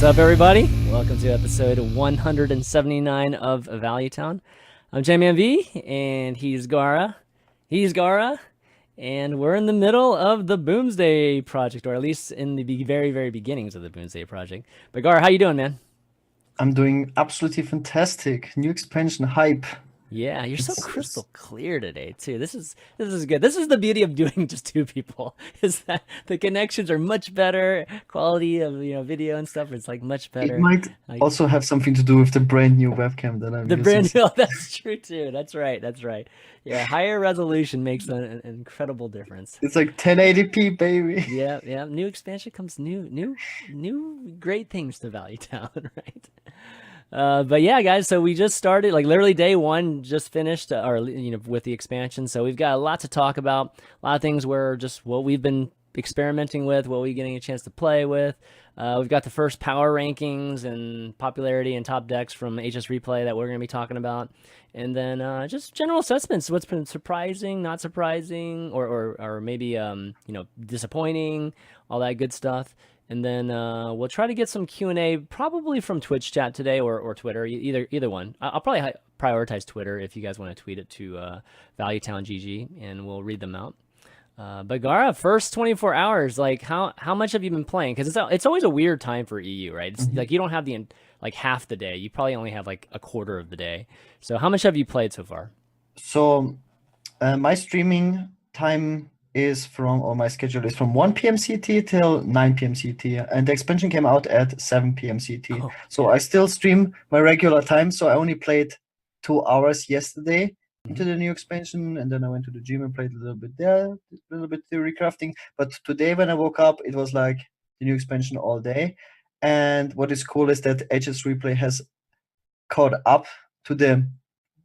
What's up, everybody? Welcome to episode 179 of Value Town. I'm ChanmanV, and he's Gaara. He's Gaara, and we're in the middle of the Boomsday Project, or at least in the very, very beginnings of the Boomsday Project. But Gaara, how you doing, man? I'm doing absolutely fantastic. New expansion hype. Yeah, you're so crystal clear today too. This is good. This is the beauty of doing just two people, is that the connections are much better, quality of video and stuff is like much better. It might also have something to do with the brand new webcam that I'm the using. brand new. That's true too. That's right. That's right. Yeah, higher resolution makes an incredible difference. It's like 1080p, baby. Yeah, yeah. New expansion comes new great things to Value Town, right? But yeah, guys, so we just started, like literally day one just finished, with the expansion. So we've got a lot to talk about, a lot of things where just what we've been experimenting with, what we're getting a chance to play with. We've got the first power rankings and popularity and top decks from HS Replay that we're going to be talking about. And then just general assessments, what's been surprising, not surprising, or maybe, disappointing, all that good stuff. And then we'll try to get some Q&A probably from Twitch chat today or Twitter, either one. I'll probably prioritize Twitter if you guys want to tweet it to ValueTownGG, and we'll read them out. But Gaara, first 24 hours, like how much have you been playing? Because it's always a weird time for EU, right? It's like you don't have like half the day. You probably only have like a quarter of the day. So how much have you played so far? So my streaming time is or my schedule is from 1 p.m. CT till 9 p.m. CT, and the expansion came out at 7 p.m. CT. Oh, so I still stream my regular time. So I only played 2 hours yesterday into the new expansion, and then I went to the gym and played a little bit there, a little bit theory crafting. But today when I woke up, it was like the new expansion all day. And what is cool is that HS Replay has caught up to the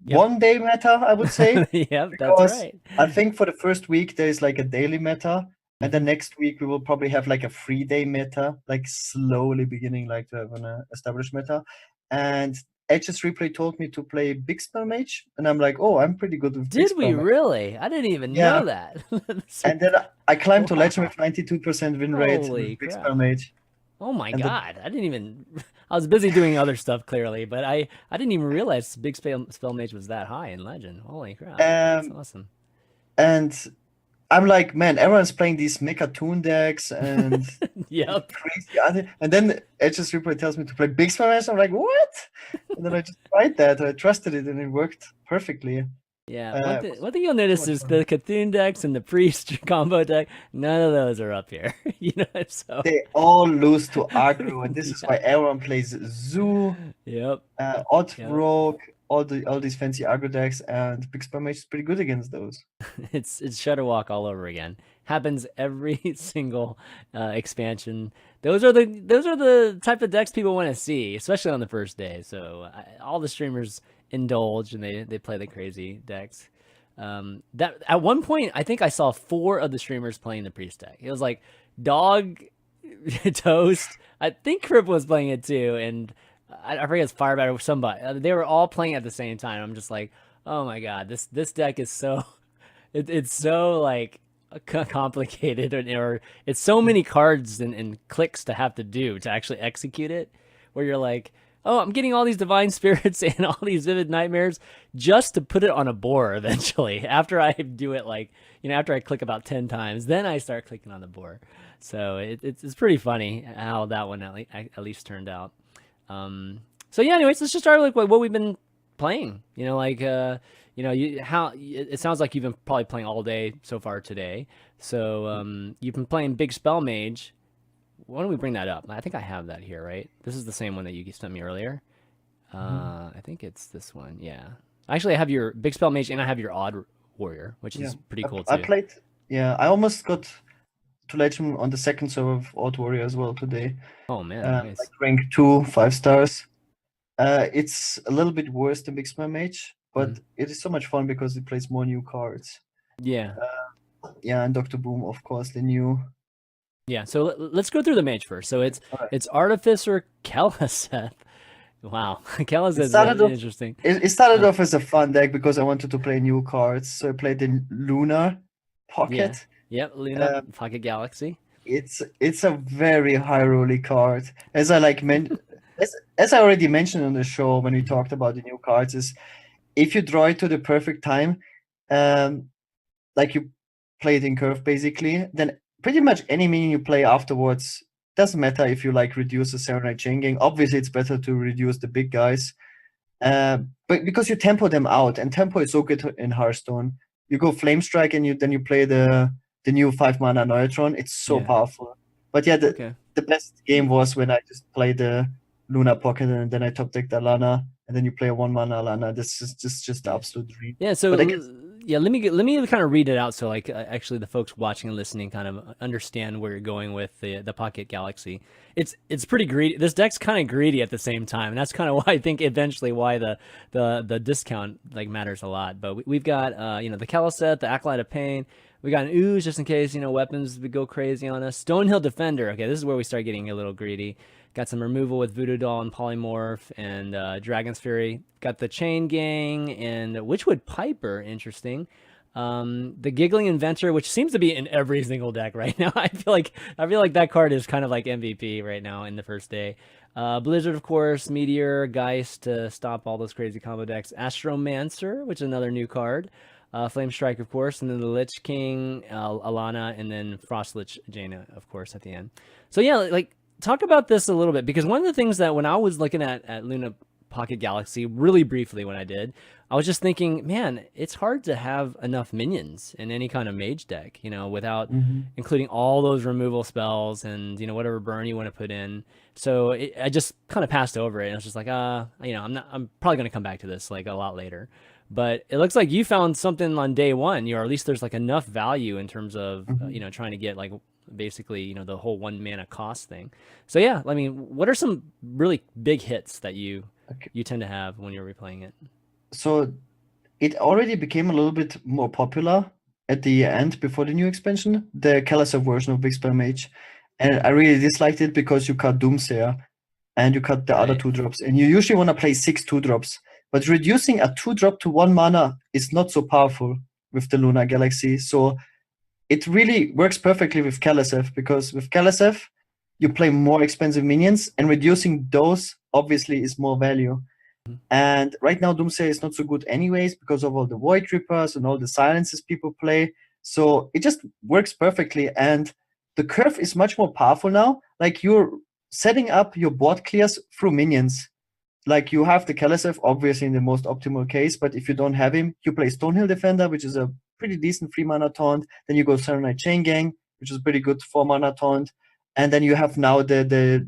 one-day meta, I would say. Yep, that's right. I think for the first week there is like a daily meta, and the next week we will probably have like a 3-day meta, like slowly beginning like to have an established meta. And HS Replay told me to play Big Spell Mage, and I'm like, oh, I'm pretty good with Big Spell Did we Mage. Really? I didn't even know that. And then I climbed to Legend with 92% win rate with Big Spell Mage. Oh my God! I didn't even. I was busy doing other stuff clearly, but I didn't even realize Big Spell Mage was that high in Legend. Holy crap! That's awesome. And I'm like, man, everyone's playing these Mecha Toon decks and crazy. And then HS Replay tells me to play Big Spell Mage. I'm like, what? And then I just tried that. I trusted it, and it worked perfectly. Yeah, one thing you'll notice is the Cthulhu decks and the Priest combo deck, none of those are up here. So they all lose to aggro, and this is why everyone plays Zoo, Odd Rogue, all these fancy aggro decks, and Big Spell Mage is pretty good against those. It's Shudderwalk all over again. Happens every single expansion. Those are the type of decks people want to see, especially on the first day. So all the streamers indulge and they play the crazy decks. That at one point I think I saw 4 of the streamers playing the Priest deck. It was like Dog, Toast, I think Crip was playing it too, and I forget it's Firebat or somebody. They were all playing at the same time. I'm just like, oh my God, this deck is so it's so like complicated, or it's so many cards and clicks to have to do to actually execute it, where you're like, oh, I'm getting all these Divine Spirits and all these Vivid Nightmares just to put it on a board eventually. After I do it, after I click about 10 times, then I start clicking on the board. So it's pretty funny how that one at least turned out. So yeah, anyways, let's just start with what we've been playing. It sounds like you've been probably playing all day so far today. So you've been playing Big Spell Mage. Why don't we bring that up? I think I have that here, right? This is the same one that you sent me earlier. I think it's this one. Yeah. Actually, I have your Big Spell Mage and I have your Odd Warrior, which is pretty cool too. I almost got to Legend on the second server of Odd Warrior as well today. Oh man, nice. Like rank 2, 5 stars. It's a little bit worse than Big Spell Mage, but it is so much fun because it plays more new cards. Yeah. And Dr. Boom, of course, the new. Yeah, so let's go through the Mage first. So it's Artificer Keleseth. Wow, Keleseth is interesting. It started off as a fun deck because I wanted to play new cards. So I played in Lunar Pocket. Yep, Luna, Pocket Galaxy. It's a very high rolly card. As I like as I already mentioned on the show when we talked about the new cards, is if you draw it to the perfect time, um, like you play it in curve basically, then pretty much any minion you play afterwards doesn't matter if you like reduce the Serenite Chain Gang. Obviously, it's better to reduce the big guys, but because you tempo them out, and tempo is so good in Hearthstone. You go Flame Strike and then you play the new 5-mana Neutron. It's so powerful. But yeah, the best game was when I just played the Luna Pocket and then I top decked Alana, and then you play a 1-mana Alana. This is just the absolute dream. Yeah, so but yeah, let me kind of read it out so like actually the folks watching and listening kind of understand where you're going with the Pocket Galaxy. It's pretty greedy. This deck's kind of greedy at the same time, and that's kind of why I think eventually why the discount like matters a lot. But we've got you know, the Kalaset, the Acolyte of Pain. We got an Ooze just in case, you know, weapons would go crazy on us. Stonehill Defender. Okay, this is where we start getting a little greedy. Got some removal with Voodoo Doll and Polymorph and Dragon's Fury. Got the Chain Gang and Witchwood Piper. Interesting. The Giggling Inventor, which seems to be in every single deck right now. I feel like that card is kind of like MVP right now in the first day. Blizzard, of course, Meteor, Geist to stop all those crazy combo decks. Astromancer, which is another new card. Flame Strike, of course, and then the Lich King, Alana, and then Frost Lich Jaina, of course, at the end. So yeah, like talk about this a little bit, because one of the things that when I was looking at Luna Pocket Galaxy really briefly when I did, I was just thinking, man, it's hard to have enough minions in any kind of mage deck, you know, without including all those removal spells and, you know, whatever burn you want to put in. So I just kind of passed over it, and I was just like, you know, I'm probably going to come back to this like a lot later. But it looks like you found something on day one, or at least there's like enough value in terms of, you know, trying to get like basically, you know, the whole 1 mana cost thing. So yeah, I mean, what are some really big hits that you tend to have when you're replaying it? So it already became a little bit more popular at the end before the new expansion, the Kalasav version of Big Spell Mage. And I really disliked it because you cut Doomsayer and you cut the other 2-drops. And you usually want to play 6 2-drops. But reducing a 2-drop to 1 mana is not so powerful with the Luna Galaxy. So it really works perfectly with Kalasav, because with Kalasav, you play more expensive minions, and reducing those obviously is more value. And right now, Doomsayer is not so good anyways because of all the Void Reapers and all the silences people play. So it just works perfectly. And the curve is much more powerful now. Like, you're setting up your board clears through minions. Like, you have the Kalasav, obviously in the most optimal case, but if you don't have him, you play Stonehill Defender, which is a pretty decent 3-mana taunt. Then you go Serenite Chain Gang, which is a pretty good 4-mana taunt. And then you have now the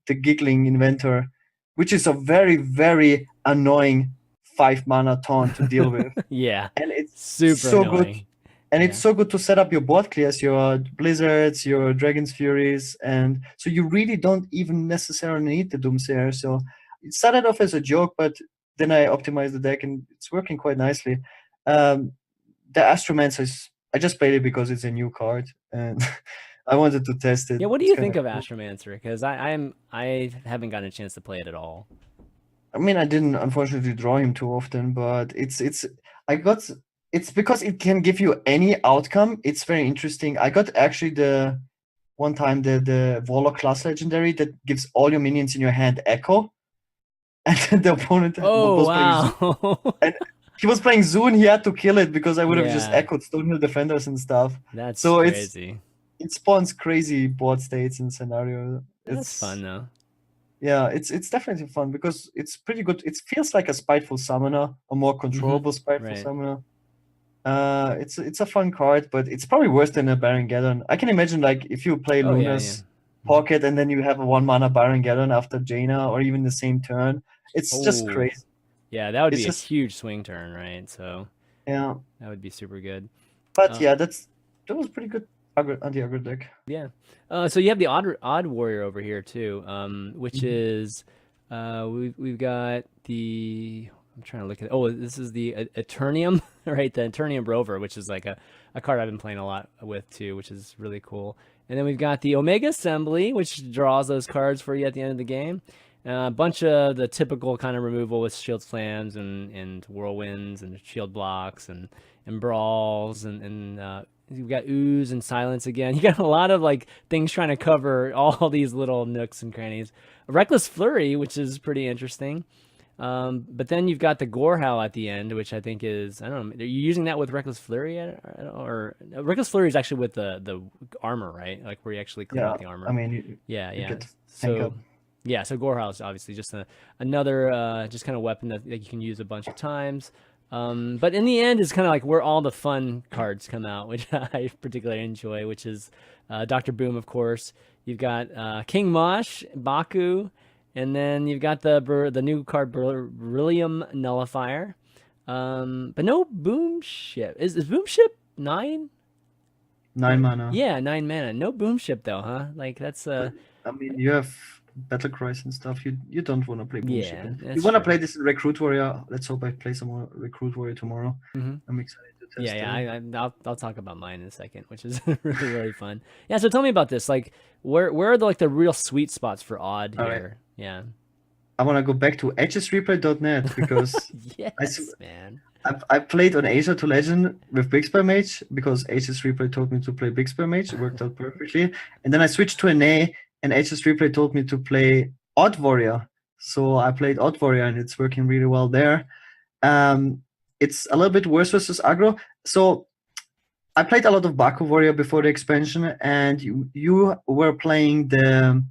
Giggling Inventor, which is a very, very annoying 5-mana taunt to deal with. Yeah. And it's super so annoying. good. And it's so good to set up your board clears, your Blizzards, your Dragon's Furies. And so you really don't even necessarily need the Doomsayer. So it started off as a joke, but then I optimized the deck and it's working quite nicely. The Astromancer I just played it because it's a new card and I wanted to test it. Yeah, what do you think of Astromancer? Because I haven't gotten a chance to play it at all. I mean, I didn't unfortunately draw him too often, but it's because it can give you any outcome. It's very interesting. I got actually the Warlock class legendary that gives all your minions in your hand echo, and then the opponent was playing Zoon. And he was playing Zoon. He had to kill it because I would have just echoed Stonehill Defenders and stuff. That's so crazy. It spawns crazy board states and scenarios. It's fun though. Yeah, it's definitely fun because it's pretty good. It feels like a Spiteful Summoner, a more controllable Spiteful Summoner. It's a fun card, but it's probably worse than a Baron Geddon. I can imagine, like, if you play Luna's Pocket and then you have a 1-mana Baron Geddon after Jaina, or even the same turn. It's just crazy. Yeah, that would be a huge swing turn, right? So yeah, that would be super good. But yeah, that was pretty good anti-aggro deck. Yeah. So you have the odd warrior over here too, which is we've got the, I'm trying to look at, this is the Eternium, right? The Eternium Rover, which is like a card I've been playing a lot with too, which is really cool. And then we've got the Omega Assembly, which draws those cards for you at the end of the game. A bunch of the typical kind of removal with shield slams and whirlwinds and shield blocks and brawls and you've got ooze and silence again. You got a lot of like things trying to cover all these little nooks and crannies. A reckless flurry, which is pretty interesting. But then you've got the Gorehowl at the end, which I think is, I don't know, are you using that with Reckless Flurry or Reckless Flurry is actually with the armor, right? Like where you actually clear out the armor. I mean, you get tank So up. yeah, so Gorehowl is obviously just another just kind of weapon that you can use a bunch of times. But in the end, it's kind of like where all the fun cards come out, which I particularly enjoy, which is Dr. Boom, of course. You've got King Mosh, Baku, and then you've got the new card Beryllium Nullifier. But no Boom Ship. Is Boom Ship 9? 9 mana. Yeah, 9 mana. No Boom Ship though, huh? Like that's I mean, you have Battle Cries and stuff. You don't want to play Boom Ship. Yeah, You that's want to true. play this in Recruit Warrior. Let's hope I play some more Recruit Warrior tomorrow. Mhm. I'm excited to test it. I'll talk about mine in a second, which is really fun. Yeah, so tell me about this. Like, where are the real sweet spots for odd All right. here? Yeah. I want to go back to hsreplay.net because Yes, man. I played on Asia to Legend with Bixby Mage because HS Replay told me to play Bixby Mage. It worked out perfectly. And then I switched to NA and HS Replay told me to play Odd Warrior. So I played Odd Warrior and it's working really well there. It's a little bit worse versus aggro. So I played a lot of Baku Warrior before the expansion and you were playing the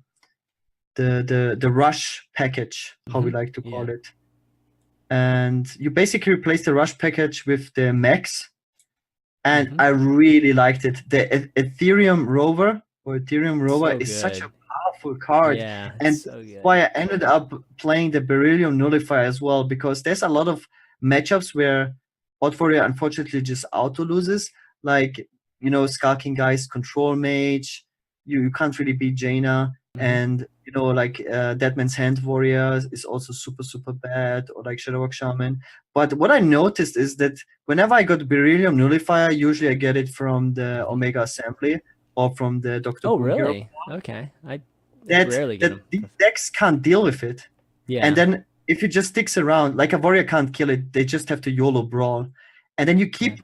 rush package, how we like to call it. And you basically replace the rush package with the Mechs. And I really liked it. The Ethereum Rover is such a powerful card. Yeah, and so good. that's why I ended up playing the Beryllium Nullifier as well, because there's a lot of matchups where Odd Warrior unfortunately just auto loses. Like, Skulking Guys, Control Mage, you can't really beat Jaina. And like Deadman's Hand Warrior is also super, super bad, or like Shadowwalk Shaman. But what I noticed is that whenever I got Beryllium Nullifier, usually I get it from the Omega Assembly or from the Dr. Oh, Boom really? Hero. Okay. I That rarely get them. these decks can't deal with it. Yeah. And then if it just sticks around, like a warrior can't kill it, they just have to YOLO brawl. And then you keep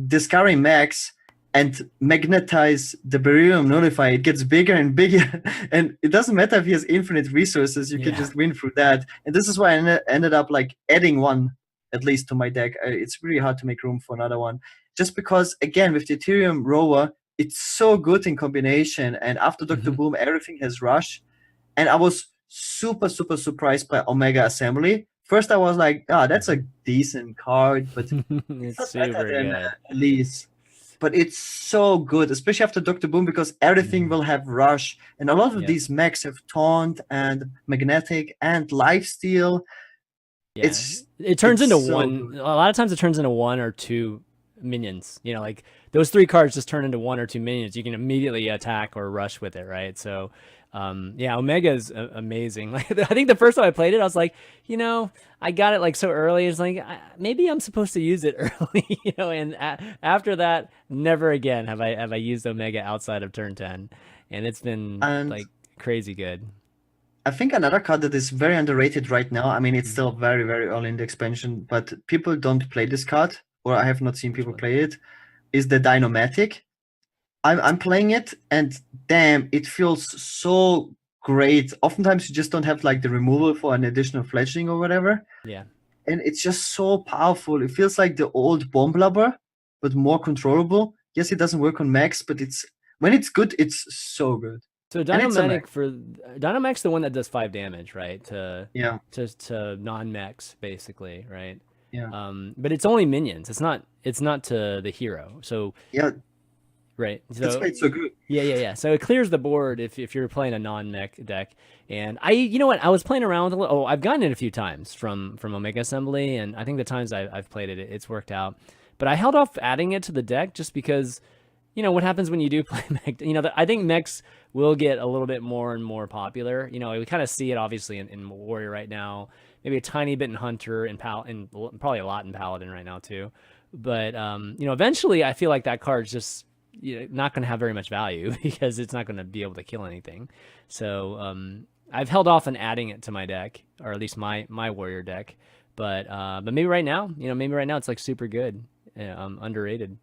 discarding max and magnetize the Beryllium Nullifier. It gets bigger and bigger. And it doesn't matter if he has infinite resources, you can just win through that. And this is why I ended up like adding one at least to my deck. It's really hard to make room for another one. Just because, again, with the Ethereum Rover, it's so good in combination. And after Dr. Boom, everything has rush. And I was super, super surprised by Omega Assembly. First, I was like, that's a decent card, but it's super good. Elise. But it's so good, especially after Dr. Boom, because everything will have rush. And a lot of these mechs have taunt and magnetic and lifesteal. Yeah. It turns into so one. good. A lot of times it turns into one or two minions. Like those 3 cards just turn into 1 or 2 minions. You can immediately attack or rush with it, right? So Omega is amazing. Like I think the first time I played it, I was like, I got it like so early. It's like maybe I'm supposed to use it early, And after that, never again have I used Omega outside of turn 10, and it's been like crazy good. I think another card that is very underrated right now. I mean, it's still very, very early in the expansion, but people don't play this card, or I have not seen people play it. Is the Dynomatic. I'm playing it, and damn, it feels so great. Oftentimes, you just don't have like the removal for an additional fledgling or whatever. Yeah. And it's just so powerful. It feels like the old Bomb Blubber, but more controllable. Yes, it doesn't work on max, but when it's good, it's so good. So Dynomac's the one that does 5 damage, right? To non-mechs, basically, right? Yeah. But it's only minions. It's not to the hero. So right. So that's why it's so good. Yeah. So it clears the board if you're playing a non-mech deck. And you know what? I was playing around with a little. Oh, I've gotten it a few times from Omega Assembly, and I think the times I've played it, it's worked out. But I held off adding it to the deck just because, what happens when you do play mech? I think mechs will get a little bit more and more popular. We kind of see it obviously in Warrior right now, maybe a tiny bit in Hunter and probably a lot in Paladin right now too. But eventually I feel like that card's just not going to have very much value because it's not going to be able to kill anything. So I've held off on adding it to my deck, or at least my warrior deck. But maybe right now, maybe right now it's like super good, underrated.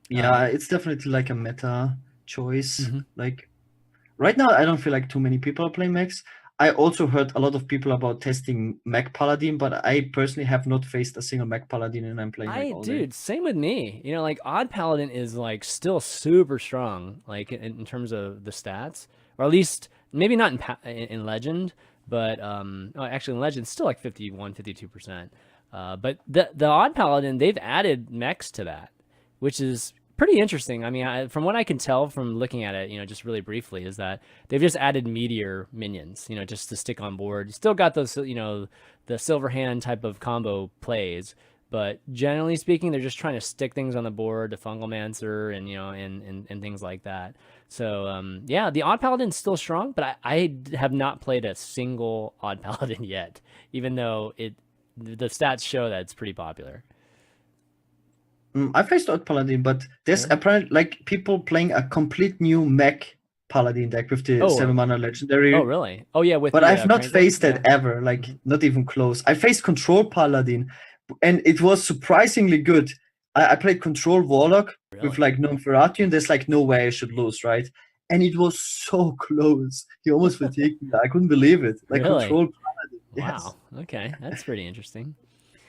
Yeah, it's definitely like a meta choice. Mhm. Like right now, I don't feel like too many people are playing mechs. I also heard a lot of people about testing Mech Paladin, but I personally have not faced a single Mech Paladin, and I'm playing like all day. Dude, same with me. Like Odd Paladin is like still super strong, like in terms of the stats, or at least maybe not in Legend, but oh, actually in Legend it's still like 51, 52%. But the Odd Paladin, they've added mechs to that, which is pretty interesting. I mean, from what I can tell from looking at it, just really briefly, is that they've just added meteor minions, just to stick on board. You still got those, the silver hand type of combo plays, but generally speaking, they're just trying to stick things on the board, the Fungalmancer and and things like that. So yeah, the Odd Paladin's still strong, but I have not played a single Odd Paladin yet, even though the stats show that it's pretty popular. I faced Odd Paladin, but there's Yeah. apparently like people playing a complete new Mech Paladin deck with the Oh, 7 mana oh, legendary. really? Oh, yeah, with But the I've not Crankle. faced Yeah. that ever, like Hmm. not even close. I faced Control Paladin, and it was surprisingly good. I played Control Warlock with Really? like Nonferatu, and there's like no way I should lose, right? And it was so close. He almost fatigued me. I couldn't believe it. Like Really? Control Paladin, yes. Wow. Okay, that's pretty interesting.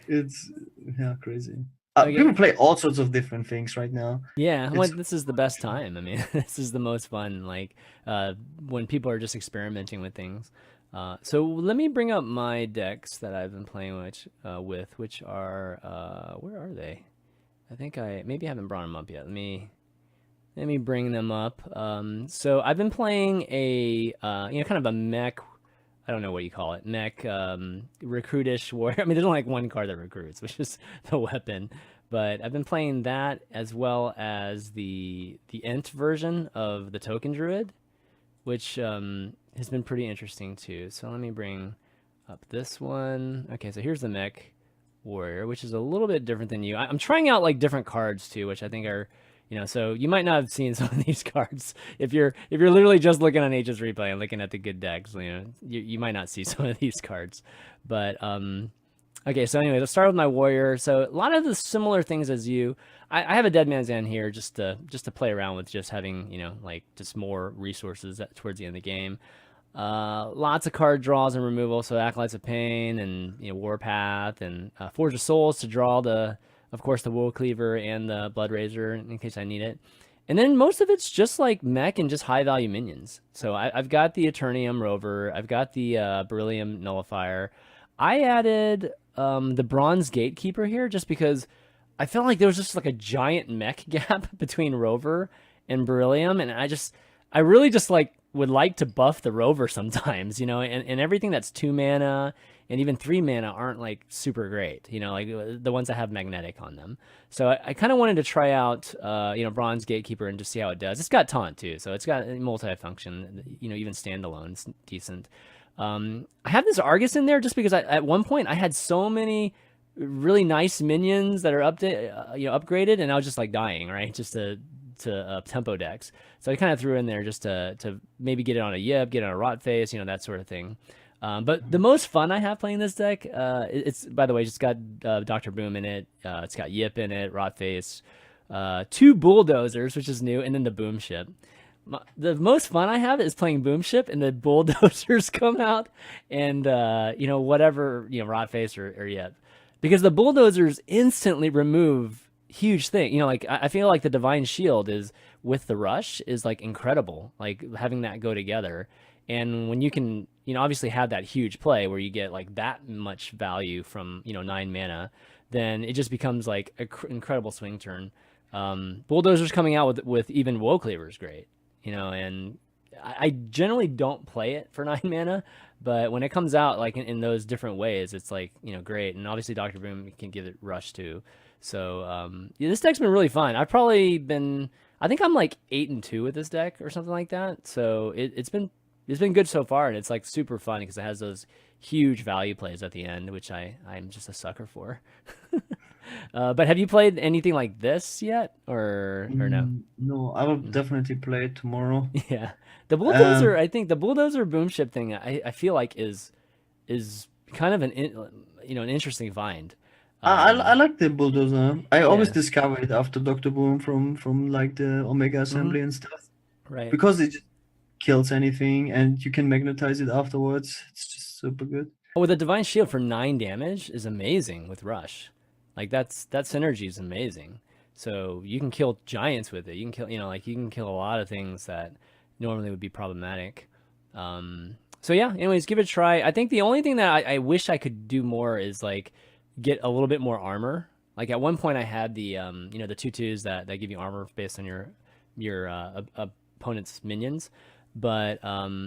It's yeah, crazy. People Okay. play all sorts of different things right now. Yeah, well, It's this is the best time. I mean, this is the most fun, like when people are just experimenting with things. So let me bring up my decks that I've been playing with, which are where are they? I think I maybe I haven't brought them up yet. Let me bring them up. So I've been playing a kind of a mech. I don't know what you call it, mech recruitish warrior. I mean, there's only like one card that recruits, which is the weapon. But I've been playing that as well as the Ent version of the Token Druid, which has been pretty interesting too. So let me bring up this one. Okay, so here's the mech warrior, which is a little bit different than you. I'm trying out like different cards too, which I think are so you might not have seen some of these cards if you're literally just looking on Ages Replay and looking at the good decks. You might not see some of these cards, but okay. So anyway, let's start with my warrior. So a lot of the similar things as you. I have a Dead Man's End here just to play around with, just having like just more resources towards the end of the game. Lots of card draws and removal, so Acolytes of Pain and Warpath and Forge of Souls to draw of course, the Wool Cleaver and the Blood Razor in case I need it. And then most of it's just like mech and just high value minions. So I've got the Eternium Rover, I've got the Beryllium Nullifier. I added the Bronze Gatekeeper here just because I felt like there was just like a giant mech gap between Rover and Beryllium, and I really just like would like to buff the Rover sometimes, and everything that's 2 mana and even 3 mana aren't like super great, like the ones that have magnetic on them. So I kind of wanted to try out, Bronze Gatekeeper and just see how it does. It's got taunt too, so it's got multi-function, even standalone, it's decent. I have this Argus in there just because at one point I had so many really nice minions that are upgraded, and I was just like dying, right? Just to tempo decks. So I kind of threw in there just to maybe get it on a Yip, get it on a Rot Face, that sort of thing. But the most fun I have playing this deck, it's by the way, just got Dr. Boom in it. It's got Yip in it, Rot Face, 2 bulldozers, which is new, and then the Boom Ship. The most fun I have is playing Boom Ship, and the bulldozers come out, and whatever Rot Face or Yip, because the bulldozers instantly remove huge thing. Like I feel like the Divine Shield is with the rush is like incredible. Like having that go together, and when you can obviously have that huge play where you get like that much value from 9 mana, then it just becomes like an incredible swing turn. Bulldozers coming out with even Woe Cleaver is great, and I generally don't play it for 9 mana, but when it comes out like in those different ways, it's like great. And obviously Doctor Boom can give it rush too. So yeah, this deck's been really fun. I think I'm like 8-2 with this deck or something like that. So it's been good so far, and it's like super fun because it has those huge value plays at the end, which I'm just a sucker for. But have you played anything like this yet, or no? No, I will definitely play it tomorrow. Yeah, the bulldozer. Um, I think the bulldozer boom ship thing. I feel like is kind of an interesting find. I like the bulldozer. I always Yeah. discover it after Doctor Boom from like the Omega Hmm. assembly and stuff Right. because it just kills anything and you can magnetize it afterwards. It's just super good. Oh, with a divine shield for 9 damage is amazing with rush. Like that synergy is amazing. So you can kill giants with it. You can kill, like you can kill a lot of things that normally would be problematic. So yeah. Anyways, give it a try. I think the only thing that I wish I could do more is like get a little bit more armor. Like at one point I had the the 2/2s that give you armor based on your opponent's minions, but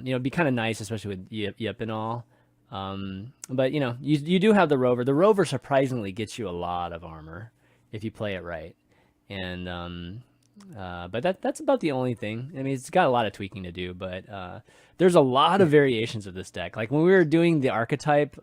it'd be kind of nice, especially with Yip and all. But you do have the rover. The rover surprisingly gets you a lot of armor if you play it right. And but that's about the only thing. I mean, it's got a lot of tweaking to do, but there's a lot of variations of this deck. Like when we were doing the archetype,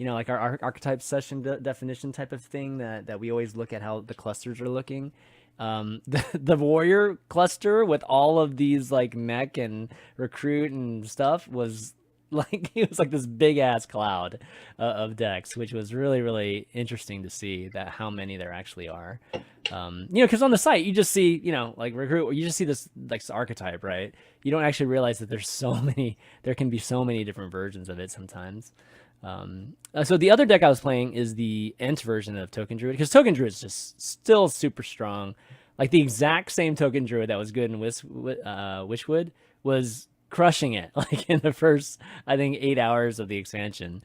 like our archetype session definition type of thing that we always look at how the clusters are looking. The warrior cluster with all of these like mech and recruit and stuff was like it was like this big ass cloud of decks, which was really really interesting to see that how many there actually are. Because on the site you just see like recruit, you just see this archetype, right? You don't actually realize that there can be so many different versions of it sometimes. So the other deck I was playing is the Ent version of Token Druid, because Token Druid is just still super strong. Like the exact same Token Druid that was good in Wishwood was crushing it like in the first, I think, 8 hours of the expansion.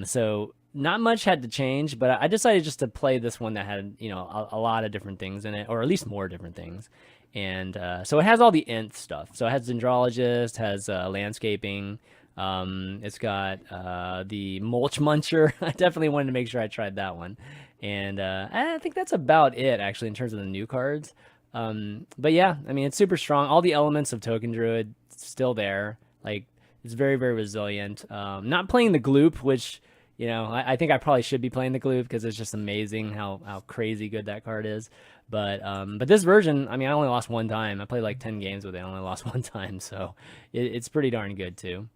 So not much had to change, but I decided just to play this one that had a lot of different things in it, or at least more different things. And so it has all the Nth stuff. So it has Dendrologist, has landscaping. It's got the Mulch Muncher. I definitely wanted to make sure I tried that one. And I think that's about it, actually, in terms of the new cards. But yeah, I mean, it's super strong. All the elements of Token Druid still there. Like, it's very, very resilient. Not playing the Gloop, which, I think I probably should be playing the Gloop because it's just amazing how crazy good that card is. But this version, I mean, I only lost one time. I played like 10 games with it. I only lost one time. So it's pretty darn good, too.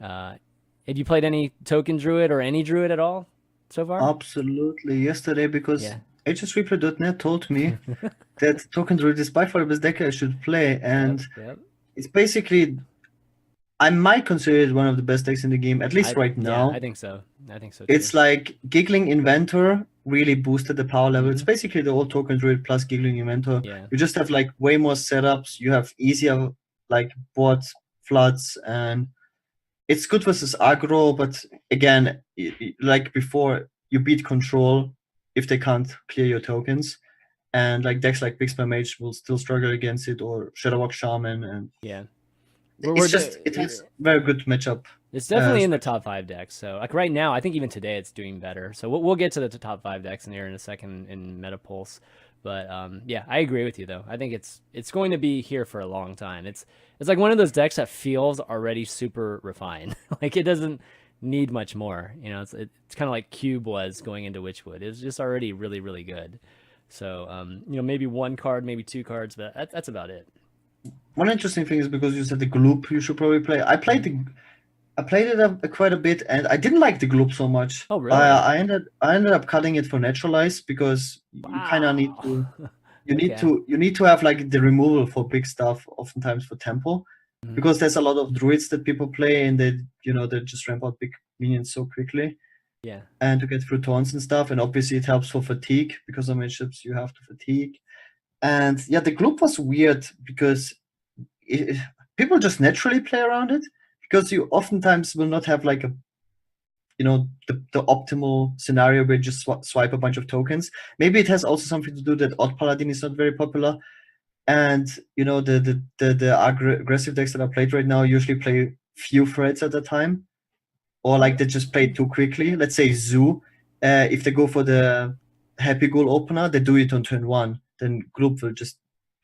Have you played any Token Druid or any Druid at all so far? Absolutely. Yesterday, because Yeah. hsreplay.net told me that Token Druid is by far the best deck I should play, and Yep. it's basically, I might consider it one of the best decks in the game, at least right Yeah, now. I think so. I think so too. It's like Giggling Inventor really boosted the power level. It's basically the old Token Druid plus Giggling Inventor. Yeah. You just have like way more setups. You have easier like board floods, and it's good versus aggro, but again, like before, you beat control if they can't clear your tokens. And like decks like Big Spell Mage will still struggle against it, or Shadowwalk Shaman, and Yeah. it has very good matchup. It's definitely in the top 5 decks. So like right now, I think even today it's doing better. So we'll get to the top 5 decks in here in a second in Metapulse. But yeah, I agree with you though. I think it's going to be here for a long time. It's like one of those decks that feels already super refined. Like it doesn't need much more. It's kind of like Cube was going into Witchwood. It's just already really really good. So maybe one card, maybe 2 cards, but that's about it. One interesting thing is, because you said the Gloop, you should probably play. I played it quite a bit, and I didn't like the Gloop so much. Oh really? I ended up cutting it for Naturalize, because you kind of need to. You need to have like the removal for big stuff, oftentimes for tempo, because there's a lot of druids that people play, and they just ramp out big minions so quickly. Yeah. And to get through taunts and stuff, and obviously it helps for fatigue, because on matchups you have to fatigue. And yeah, the Gloop was weird because people just naturally play around it, because you oftentimes will not have like the optimal scenario where you just swipe a bunch of tokens. Maybe it has also something to do that Odd Paladin is not very popular, and the aggressive decks that are played right now usually play few threats at a time, or like they just play too quickly. Let's say Zoo, if they go for the Happy Goal opener, they do it on turn 1, then Gloop will just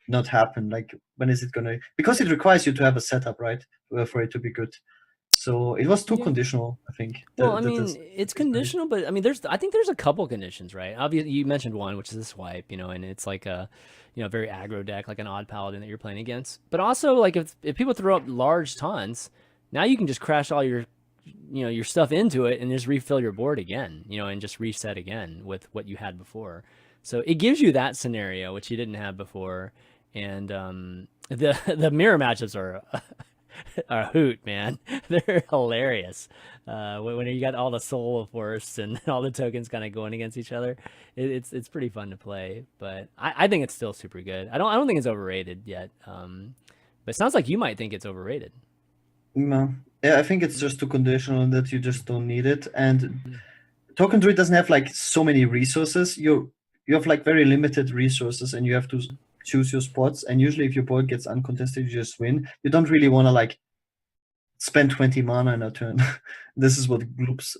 not happen. Like, when is it gonna? Because it requires you to have a setup, right, for it to be good. So it was too Yeah. conditional, I think. Well, I mean, it's conditional, but I mean, I think there's a couple conditions, right? Obviously, you mentioned one, which is a swipe, and it's like a, very aggro deck, like an odd paladin that you're playing against. But also, like if people throw up large tons, now you can just crash all your, your stuff into it and just refill your board again, and just reset again with what you had before. So it gives you that scenario, which you didn't have before. And the mirror matchups are a hoot, man. They're hilarious. When you got all the soul of force and all the tokens kind of going against each other, it's pretty fun to play. But I think it's still super good. I don't think it's overrated yet. But it sounds like you might think it's overrated. No. Yeah, I think it's just too conditional that you just don't need it. And Token Druid doesn't have like so many resources. You have like very limited resources, and you have to choose your spots. And usually, if your board gets uncontested, you just win. You don't really want to like spend 20 mana in a turn. This is what Gloops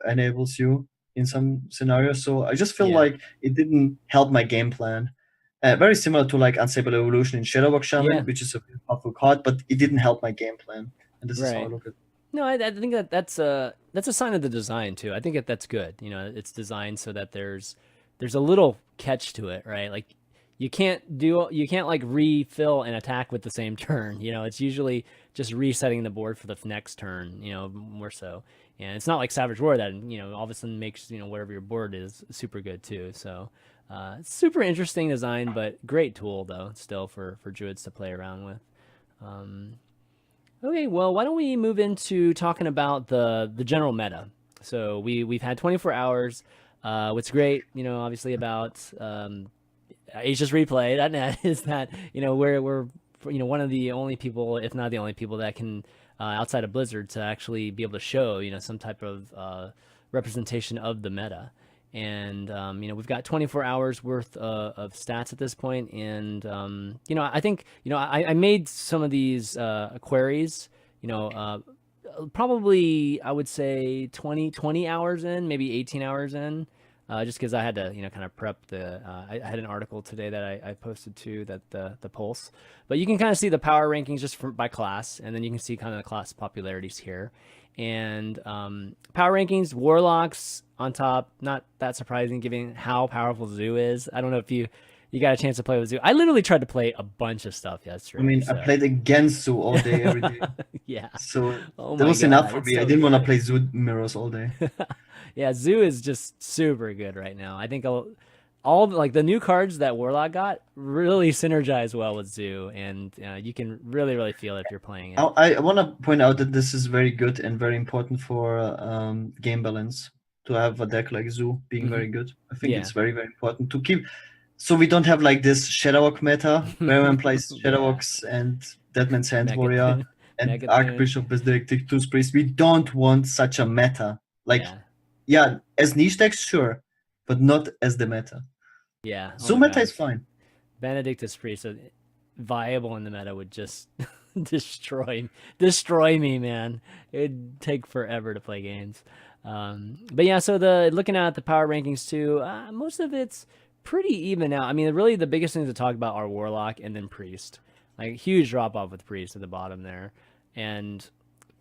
enables you in some scenarios. So I just feel like it didn't help my game plan. Very similar to like Unstable Evolution in Shadowbox Shaman, which is a powerful card, but it didn't help my game plan. And this is how I look at it. No, I think that's a sign of the design too. I think that's good. It's designed so that there's a little catch to it, right? Like you can't like refill an attack with the same turn. It's usually just resetting the board for the next turn. More so, and it's not like Savage War that all of a sudden makes whatever your board is super good too. So super interesting design, but great tool though still for druids to play around with. Okay, well, why don't we move into talking about the general meta? So we've had 24 hours. What's great, obviously about Asia's replay that is that we're one of the only people, if not the only people, that can outside of Blizzard to actually be able to show some type of representation of the meta. And we've got 24 hours worth of stats at this point, and I think I made some of these queries, probably I would say 20 hours in, maybe 18 hours in, just because I had to kind of prep I had an article today that I posted to the Pulse, but you can kind of see the power rankings just by class, and then you can see kind of the class popularities here. And power rankings, Warlocks on top, not that surprising given how powerful Zoo is. I don't know if you got a chance to play with Zoo. I literally tried to play a bunch of stuff yesterday. I mean, I played against Zoo all day, every day. Yeah. So that was enough for me. I didn't want to play Zoo mirrors all day. Yeah, Zoo is just super good right now. I think all like the new cards that Warlock got really synergize well with Zoo, and you can really feel it if you're playing it. I want to point out that this is very good and very important for game balance, to have a deck like Zoo being very good. I think it's very important to keep, so we don't have like this Shadowwalk meta where one plays Shadowwalks and Deadman's Hand Warrior and Archbishop as the Dictus Priest. We don't want such a meta. Like, as niche decks, sure, but not as the meta. Yeah. So meta is fine. Benedictus Priest, viable in the meta, would just destroy me, man. It'd take forever to play games. But yeah, so looking at the power rankings too, most of it's pretty even out. I mean, really the biggest things to talk about are Warlock and then Priest. Like huge drop off with Priest at the bottom there. And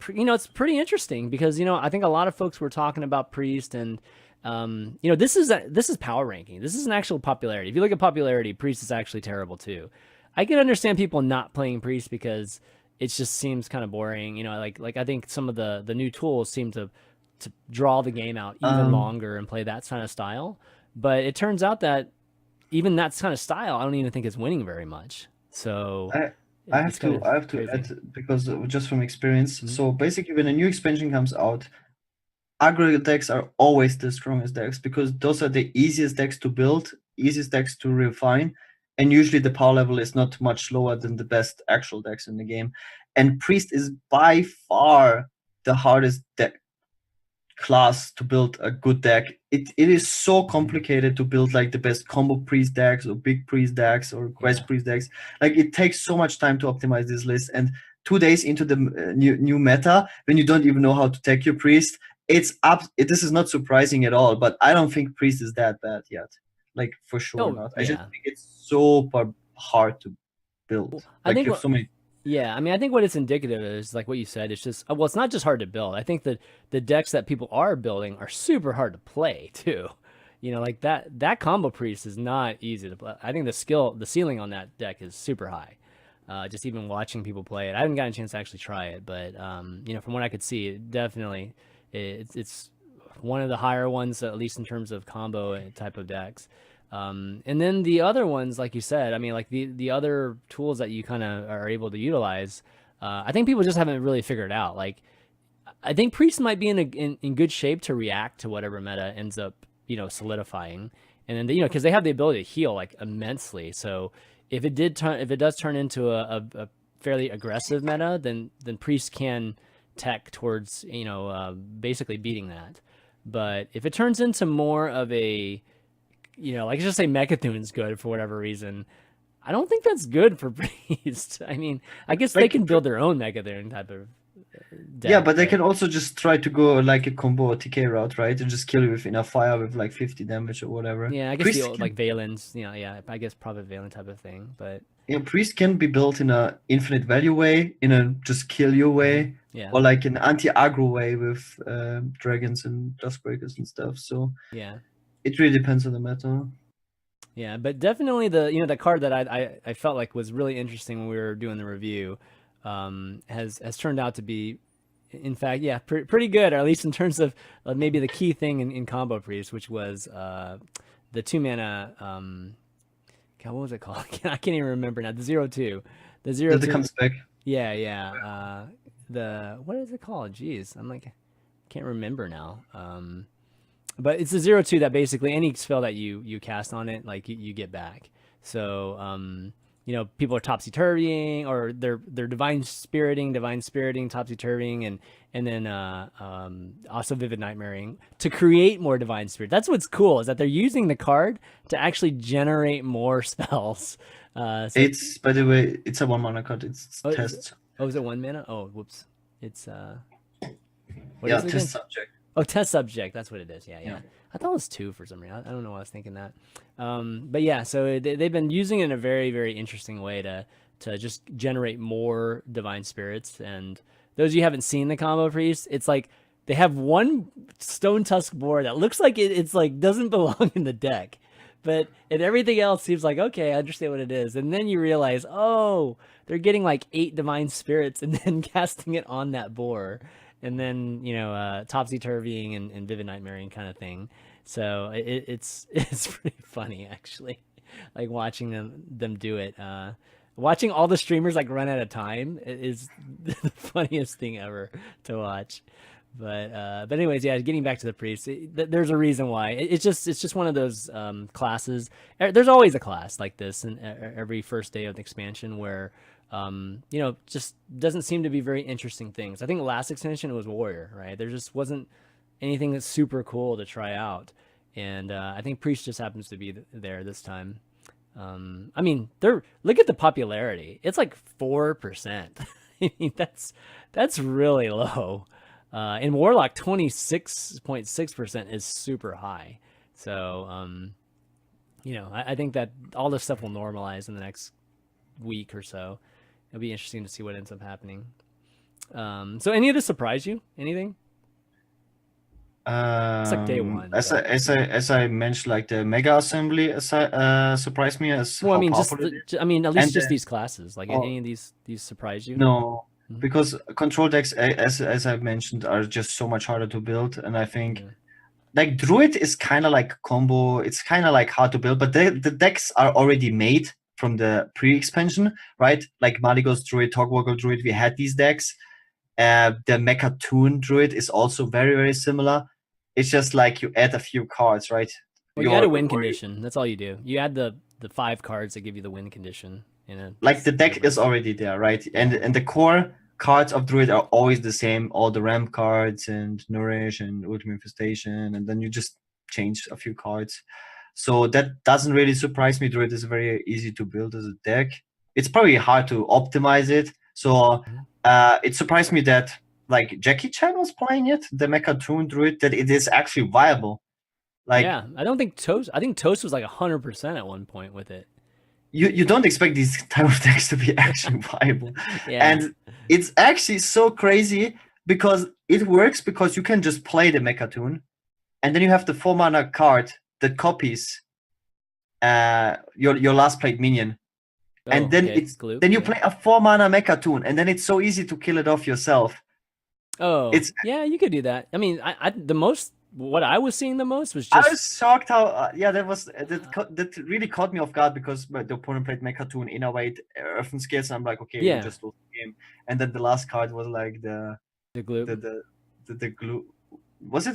it's pretty interesting because I think a lot of folks were talking about Priest, and this is power ranking. This is an actual popularity. If you look at popularity, Priest is actually terrible too. I can understand people not playing Priest because it just seems kind of boring. Like I think some of the new tools seem to draw the game out even longer and play that kind of style. But it turns out that even that kind of style, I don't even think is winning very much. So I have to add, because just from experience. So basically, when a new expansion comes out, aggro decks are always the strongest decks because those are the easiest decks to build, easiest decks to refine, and usually the power level is not much lower than the best actual decks in the game. And Priest is by far the hardest deck class to build a good deck. It is so complicated to build like the best combo Priest decks or big Priest decks or quest Priest decks. Like it takes so much time to optimize this list, and 2 days into the new meta, when you don't even know how to tech your Priest, this is not surprising at all. But I don't think Priest is that bad yet. Like for sure not. I just think it's super hard to build. Like you have so many Yeah, I mean, I think what it's indicative of is like what you said. It's just well, it's not just hard to build. I think that the decks that people are building are super hard to play too. Like that combo priest is not easy to play. I think the ceiling on that deck is super high. Just even watching people play it, I haven't gotten a chance to actually try it, but from what I could see, definitely it's one of the higher ones, at least in terms of combo type of decks. And then the other ones, like you said, I mean, like the other tools that you kind of are able to utilize, I think people just haven't really figured out. Like, I think Priest might be in good shape to react to whatever meta ends up, solidifying, and then because they have the ability to heal like immensely. So if it does turn into a fairly aggressive meta, then Priest can tech towards basically beating that. But if it turns into more of a like let's just say Mecha'thun's good for whatever reason, I don't think that's good for Priest. I mean, I guess they Like, can build their own Mechathune type of yeah, deck, but they but can also just try to go like a combo TK route, right? And just kill you with enough fire with like 50 damage or whatever. yeah, I guess the Priest old can, like Valen's, yeah, I guess probably Valen type of thing, but yeah, Priest can be built in a infinite value way, in a just kill you way, yeah, or like an anti-aggro way with dragons and duskbreakers and stuff. So yeah. it really depends on the meta. Yeah, but definitely the card that I felt like was really interesting when we were doing the review, has turned out to be, in fact, yeah, pretty good, or at least in terms of maybe the key thing in Combo Priest, which was the 2 mana. God, what was it called? I can't even remember now. The 0/2, the zero That it two. comes back. Yeah, yeah. The what is it called? Jeez, I'm like, can't remember now. But it's a 0/2 that basically any spell that you cast on it, like you get back. So people are topsy turvying, or they're divine spiriting, topsy turvying, and then also vivid nightmaring to create more divine spirit. That's what's cool, is that they're using the card to actually generate more spells. So It's, by the way, it's a 1 mana card. It's oh, test. is it 1 mana? Oh, whoops. It's what Yeah, is it test again? subject. Oh, test subject. That's what it is. Yeah, Yeah. yeah. I thought it was 2 for some reason. I don't know why I was thinking that. But yeah, so they've been using it in a very, very interesting way to just generate more divine spirits. And those of you who haven't seen the combo priest, it's like they have one stone tusk board that looks like it's like doesn't belong in the deck, and everything else seems like okay, I understand what it is. And then you realize, oh, they're getting like 8 divine spirits and then casting it on that board, and then topsy turvying and vivid nightmaring kind of thing. So it's pretty funny actually, like watching them do it. Watching all the streamers like run out of time is the funniest thing ever to watch. But anyways, yeah. Getting back to the priest, there's a reason why. It's just one of those classes. There's always a class like this in every first day of the expansion where just doesn't seem to be very interesting things. I think last expansion it was warrior, right? There just wasn't anything that's super cool to try out, and I think priest just happens to be there this time. I mean, look at the popularity. It's like 4%. I mean, that's really low. In Warlock, 26.6% is super high. So, I think that all this stuff will normalize in the next week or so. It'll be interesting to see what ends up happening. So any of this surprise you? Anything? It's like day one. As But... I mentioned, like the Mega Assembly surprised me as Well, I how mean, powerful it is. I mean, at least And just these classes. Like oh, any of these surprise you? no, Mhm. because control decks, as I mentioned, are just so much harder to build. And I think Yeah. like Druid is kind of like combo. It's kind of like hard to build, but the decks are already made from the pre-expansion, right? Like Maligos Druid, Hogwarts Druid, we had these decks. The Mecha'thun Druid is also very, very similar. It's just like you add a few cards, right? Well, you add a win condition. That's all you do. You add the 5 cards that give you the win condition in a like the deck different. is already there, right? And the core cards of Druid are always the same. All the ramp cards and Nourish and Ultimate Infestation, and then you just change a few cards. So that doesn't really surprise me. Druid is very easy to build as a deck. It's probably hard to optimize it. So Mhm. it surprised me that like Jackie Chan was playing it, the Mecha'thun Druid, that it is actually viable. Like Yeah, I don't think Toast. I think Toast was like 100% at one point with it. you don't expect these type of decks to be actually viable. Yeah. And it's actually so crazy because it works because you can just play the Mechatoon, and then you have the 4-mana card that copies your last played minion. And Oh, then okay. Gloop, then you yeah. play a 4-mana Mechatoon, and then it's so easy to kill it off yourself. Oh, It's yeah, you could do that. I mean, what I was seeing the most was I just was shocked how that really caught me off guard because the opponent played Mechatoon in a way Earthen Scales, and I'm like, okay, we yeah, just lost the game. And then the last card was like the gloop. glue. What is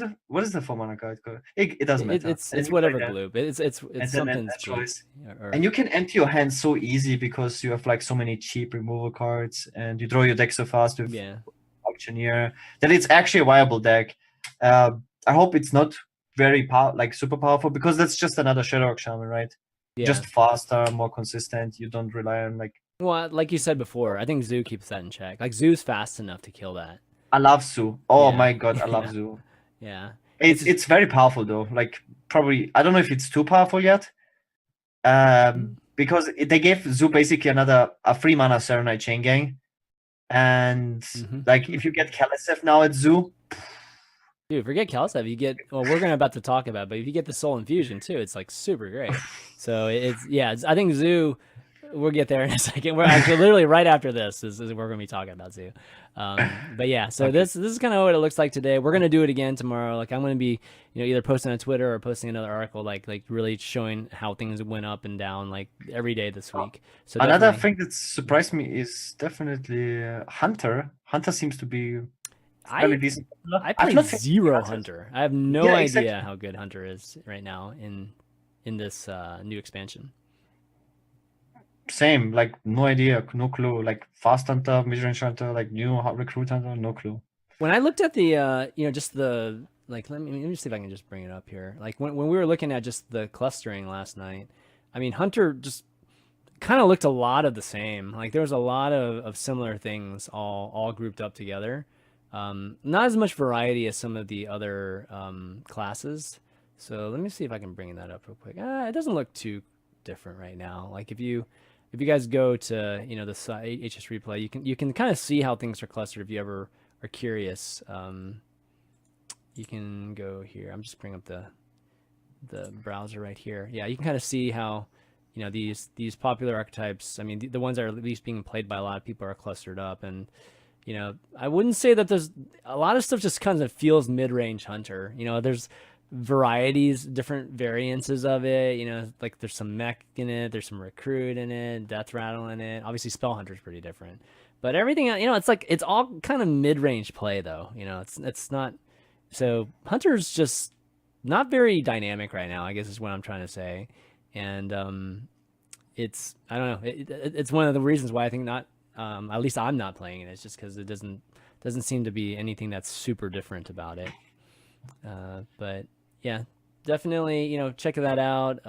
the 4-mana card called? It doesn't matter. And then It's you play whatever that, gloop. It's and then something's that gloop. choice. Or And you can empty your hand so easy because you have like so many cheap removal cards, and you draw your deck so fast with yeah. Auctioneer that it's actually a viable deck. I hope it's not very super powerful, because that's just another Shadowrock Shaman, right? Yeah. Just faster, more consistent. You don't rely on like. Well, like you said before, I think Zoo keeps that in check. Like Zoo's fast enough to kill that. I love Zoo. Oh Yeah. my god, I love Yeah. Zoo. Yeah. It's very powerful though. Like probably I don't know if it's too powerful yet. Because they gave Zoo basically a 3-mana Serenite Chain Gang, and like if you get Kalisev now at Zoo. Dude, forget Kalisev. You get we're gonna about to talk about, but if you get the Soul Infusion too, it's like super great. So I think Zoo. We'll get there in a second. We're actually literally right after this is we're gonna be talking about Zoo. But yeah, so Okay. this is kind of what it looks like today. We're gonna do it again tomorrow. Like I'm gonna be either posting on Twitter or posting another article like really showing how things went up and down like every day this week. So another thing that surprised me is definitely Hunter. Hunter seems to be fairly decent. I play zero Hunter. I have no idea how good Hunter is right now in this new expansion. Same, like no idea, no clue. Like fast Hunter, mid-range Hunter, like new recruit Hunter, no clue. When I looked at the just the like let me see if I can just bring it up here. Like when we were looking at just the clustering last night, I mean Hunter just kind of looked a lot of the same. Like there was a lot of similar things all grouped up together. Not as much variety as some of the other classes. So let me see if I can bring that up real quick. It doesn't look too different right now. Like if you guys go to the site HS Replay, you can kind of see how things are clustered if you ever are curious. You can go here. I'm just bringing up the browser right here. Yeah, you can kind of see how these popular archetypes. I mean, the ones that are at least being played by a lot of people are clustered up, and I wouldn't say that there's a lot of stuff just kind of feels mid-range Hunter. There's varieties, different variances of it. Like there's some Mech in it, there's some Recruit in it, Death Rattle in it. Obviously, Spell Hunter's pretty different, but everything, it's like it's all kind of mid-range play though. It's not. So Hunter's just not very dynamic right now, I guess is what I'm trying to say, and it's I don't know. It's one of the reasons why I think not. At least I'm not playing it. It's just because it doesn't seem to be anything that's super different about it. But yeah, definitely check that out.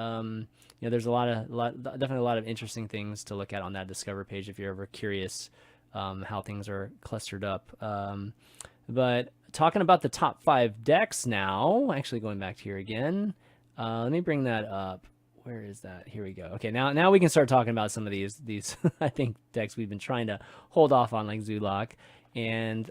There's definitely a lot of interesting things to look at on that Discover page if you're ever curious how things are clustered up. But talking about the top 5 decks now, actually going back here again. Let me bring that up. Where is that? Here we go. Okay, now we can start talking about some of these I think decks we've been trying to hold off on, like Zulok. And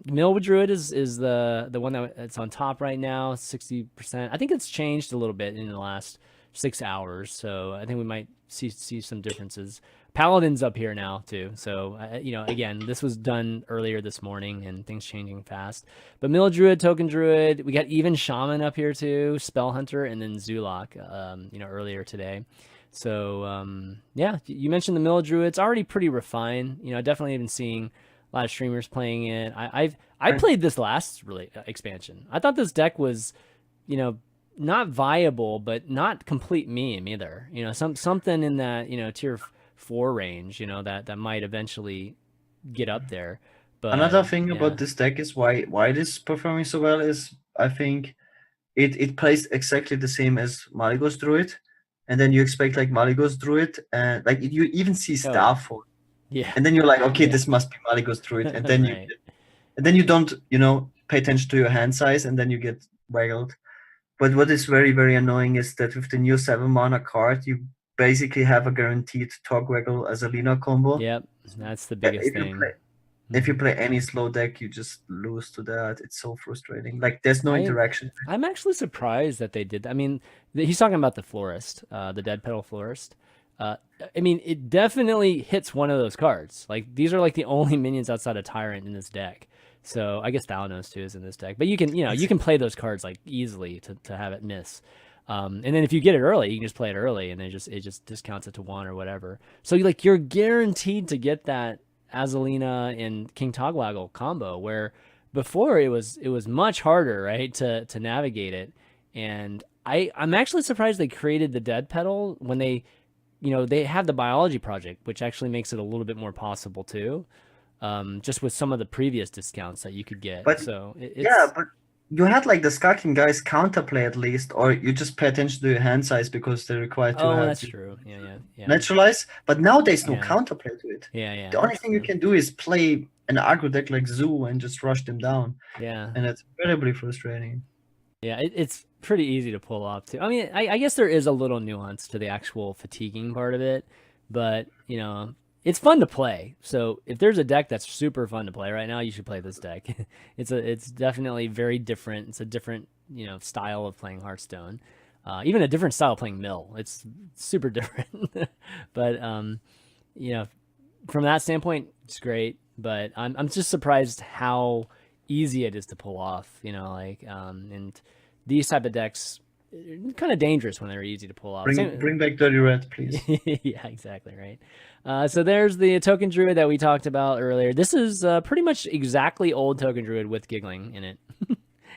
Millwood Druid is the one that's on top right now, 60%. I think it's changed a little bit in the last 6 hours, so I think we might see some differences. Paladin's up here now too, so again, this was done earlier this morning, and things changing fast. But Mill Druid, Token Druid, we got even Shaman up here too, Spell Hunter, and then Zulok, earlier today. So yeah, you mentioned the Mill Druid. It's already pretty refined. Definitely even seeing a lot of streamers playing it. I played this last expansion. I thought this deck was, not viable, but not complete meme either. Something in that tier 4 range. That might eventually get up there. But another thing about this deck is why it is performing so well is I think it plays exactly the same as Malygos Druid, and then you expect like Malygos Druid, and like you even see Starfall. Yeah. And then you're like, okay, this must be Malygos Druid, and then you don't pay attention to your hand size, and then you get waggled. But what is very, very annoying is that with the new 7-mana card, you basically have a guaranteed Torque as a Lina combo. Yep, that's the biggest thing. If you play any slow deck, you just lose to that. It's so frustrating. Like there's no interaction. I'm actually surprised that they did that. I mean, he's talking about the Florist, the Dead Petal Florist. I mean, it definitely hits one of those cards. Like these are like the only minions outside of Tyrant in this deck. So I guess Thalanos too is in this deck. But you can play those cards like easily to have it miss. And then if you get it early, you can just play it early, and then it just discounts it to 1 or whatever. So you're guaranteed to get that Azalina and King Togwaggle combo, where before it was much harder, right, to navigate it. And I'm actually surprised they created the Dead Petal when they have the Biology Project, which actually makes it a little bit more possible too, just with some of the previous discounts that you could get. But so but you had like the Skulking guys counterplay at least, or you just pay attention to your hand size because they're required to have that's true. Yeah. Naturalize. But now there's no counterplay to it. Yeah. The only thing you can do is play an aggro deck like Zoo and just rush them down. Yeah. And it's incredibly frustrating. Yeah, it's pretty easy to pull off too. I mean, I guess there is a little nuance to the actual fatiguing part of it, but it's fun to play. So if there's a deck that's super fun to play right now, you should play this deck. It's definitely very different. It's a different style of playing Hearthstone, even a different style of playing Mill. It's super different. But from that standpoint, it's great. But I'm just surprised how easy it is to pull off. And these type of decks, kind of dangerous when they're easy to pull off. Bring back Dirty Red, please. Yeah, exactly, right. So there's the Token Druid that we talked about earlier. This is pretty much exactly old Token Druid with Giggling in it.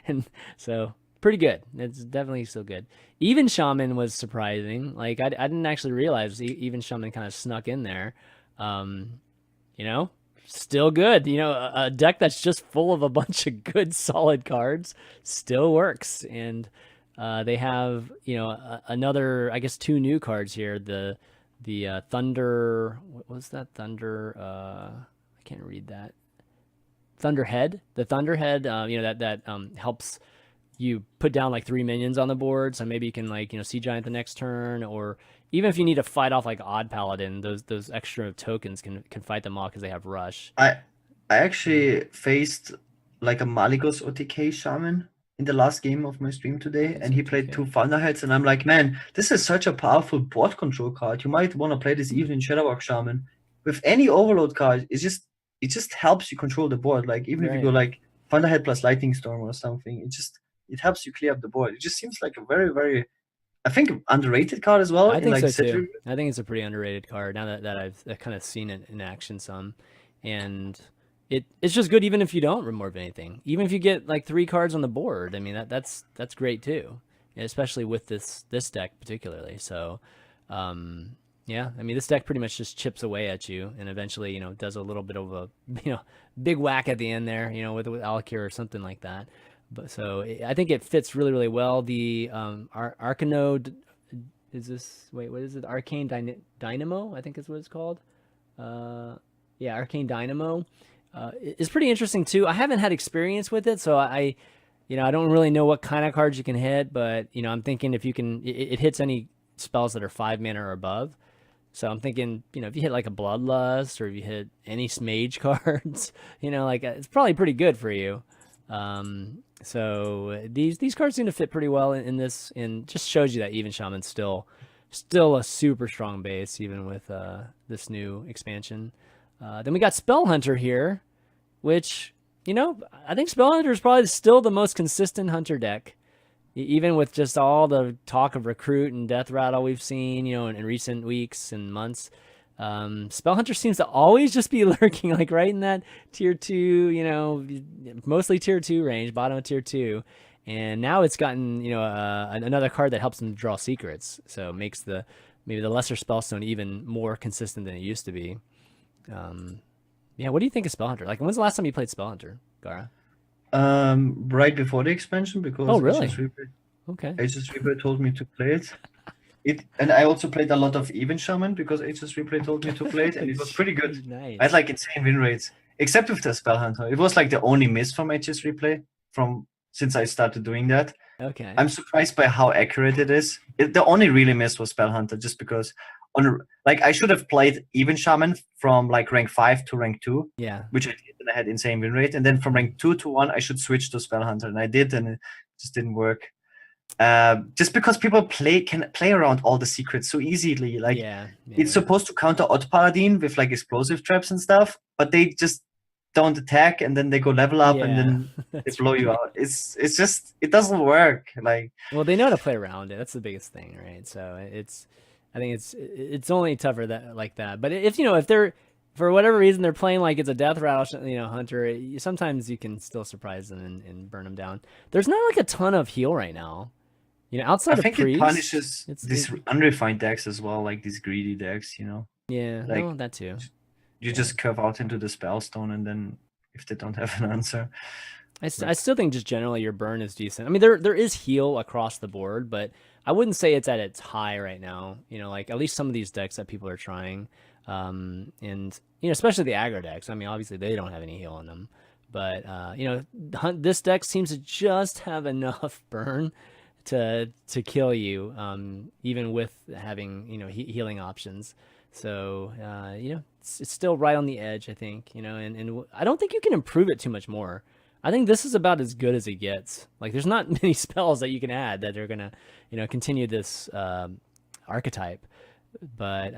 And so pretty good. It's definitely still good. Even Shaman was surprising. Like I didn't actually realize Even Shaman kind of snuck in there. Still good. A deck that's just full of a bunch of good solid cards still works. And they have another, I guess, 2 new cards here. The Thunder, what was that? Thunder, I can't read that. Thunderhead. The Thunderhead, that helps you put down like 3 minions on the board. So maybe you can Sea Giant the next turn, or even if you need to fight off like Odd Paladin, those extra tokens can fight them off because they have Rush. I actually faced like a Maligos OTK Shaman in the last game of my stream today, and he played 2 Thunderheads, and I'm like, man, this is such a powerful board control card. You might want to play this even in Shadowwalk Shaman. With any Overload card, it just helps you control the board. Like even if you go like Thunderhead plus Lightning Storm or something, it helps you clear up the board. It just seems like a very, very, I think, underrated card as well. I think so too. I think it's a pretty underrated card now that I've kind of seen it in action some, and it's just good even if you don't remove anything. Even if you get like 3 cards on the board, I mean that's great too, especially with this deck particularly. So, yeah, I mean this deck pretty much just chips away at you, and eventually does a little bit of a big whack at the end there, with Alakir or something like that. But so I think it fits really, really well. The Arcanode is this? Wait, what is it? Arcane Dynamo, I think is what it's called. Yeah, Arcane Dynamo is pretty interesting too. I haven't had experience with it, so I don't really know what kind of cards you can hit. But I'm thinking if you can, it hits any spells that are 5 mana or above. So I'm thinking, if you hit like a Bloodlust or if you hit any Mage cards, it's probably pretty good for you. So these cards seem to fit pretty well in this, and just shows you that Even Shaman's still a super strong base even with this new expansion. Then we got Spell Hunter here, which I think Spell Hunter is probably still the most consistent hunter deck, even with just all the talk of Recruit and Death Rattle we've seen in recent weeks and months. Spell Hunter seems to always just be lurking like right in that tier 2, mostly tier 2 range, bottom of tier 2. And now it's gotten, another card that helps them draw secrets. So it makes maybe the lesser Spellstone even more consistent than it used to be. Yeah, what do you think of Spell Hunter? Like, when's the last time you played Spell Hunter, Gaara? Right before the expansion, because really? Okay. HS Reaper told me to play it. And I also played a lot of Even Shaman because HS Replay told me to play it, and it was pretty good. Nice. I had like insane win rates, except with the Spell Hunter. It was like the only miss from HS Replay since I started doing that. Okay. I'm surprised by how accurate it is. The only really miss was Spell Hunter, just because I should have played even Shaman from like rank 5 to rank 2, Yeah. which I did, and I had insane win rate. And then from rank 2 to 1, I should switch to Spell Hunter, and I did, and it just didn't work. Just because people can play around all the secrets so easily. Like Yeah. it's supposed to counter Odd Paladin with like explosive traps and stuff, but they just don't attack, and then they go level up, and then they blow you out. It's just, it doesn't work. Like, well, they know how to play around it. That's the biggest thing, right? So I think it's only tougher that like that. But if if they're for whatever reason they're playing like it's a death rattle, hunter, sometimes you can still surprise them and burn them down. There's not like a ton of heal right now. Outside I think of priest, it punishes these unrefined decks as well, like these greedy decks. Yeah, like no, that too. you just curve out into the spellstone, and then if they don't have an answer. I still think just generally your burn is decent. I mean, there is heal across the board, but I wouldn't say it's at its high right now. Like at least some of these decks that people are trying, and especially the aggro decks. I mean, obviously they don't have any heal in them, but this deck seems to just have enough burn to kill you, even with having healing options. So it's still right on the edge, I think. And I don't think you can improve it too much more. I think this is about as good as it gets. Like, there's not many spells that you can add that are gonna, continue this archetype. But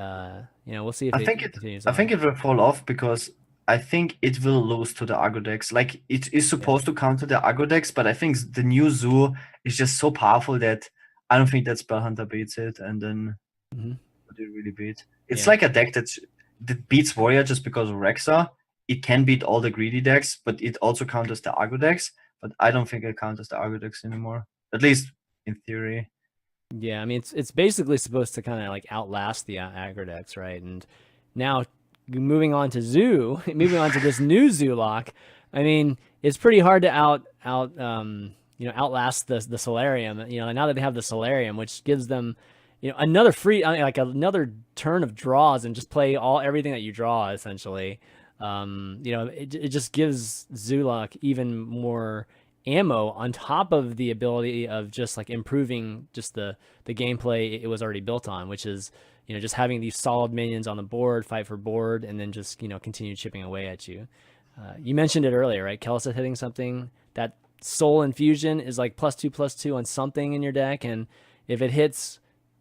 we'll see if I think continues. I think it will fall off, because I think it will lose to the aggro decks. Like, it is supposed to counter the aggro decks, but I think the new Zoo is just so powerful that I don't think that Spell Hunter beats it, and then what do you really beat? It's like a deck that beats Warrior just because of Rexa. It can beat all the greedy decks, but it also counters the aggro decks. But I don't think it counters the aggro decks anymore, at least in theory. Yeah, I mean it's basically supposed to kind of like outlast the aggro decks, right? And now moving on to Zoo, moving on to this new Zoo lock. I mean, it's pretty hard to outlast the Solarium. Now that they have the Solarium, which gives them another free, like another turn of draws, and just play everything that you draw essentially. It just gives Zulok even more ammo on top of the ability of just like improving just the gameplay it was already built on, which is just having these solid minions on the board, fight for board, and then just continue chipping away at you. You mentioned it earlier, right? Kelsa hitting something. That Soul Infusion is like +2/+2 on something in your deck, and if it hits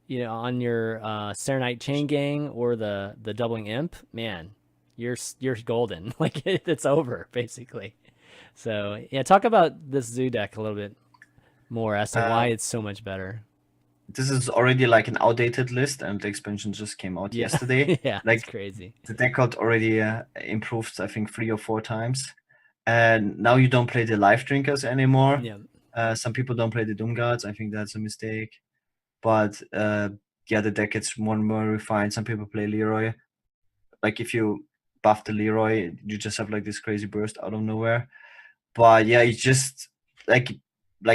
on your Serenite Chain Gang or the doubling imp, man, you're golden. Like it's over basically. So yeah, talk about this Zoo deck a little bit more as to why it's so much better. This is already like an outdated list, and the expansion just came out yesterday. Yeah, like it's crazy. The deck got already improved, I think 3 or 4 times, and now you don't play the Life Drinkers anymore. Yeah. Some people don't play the Doom Guards. I think that's a mistake, but the deck gets more and more refined. Some people play Leroy. Like if you buff the Leroy, you just have like this crazy burst out of nowhere. But yeah, it's just like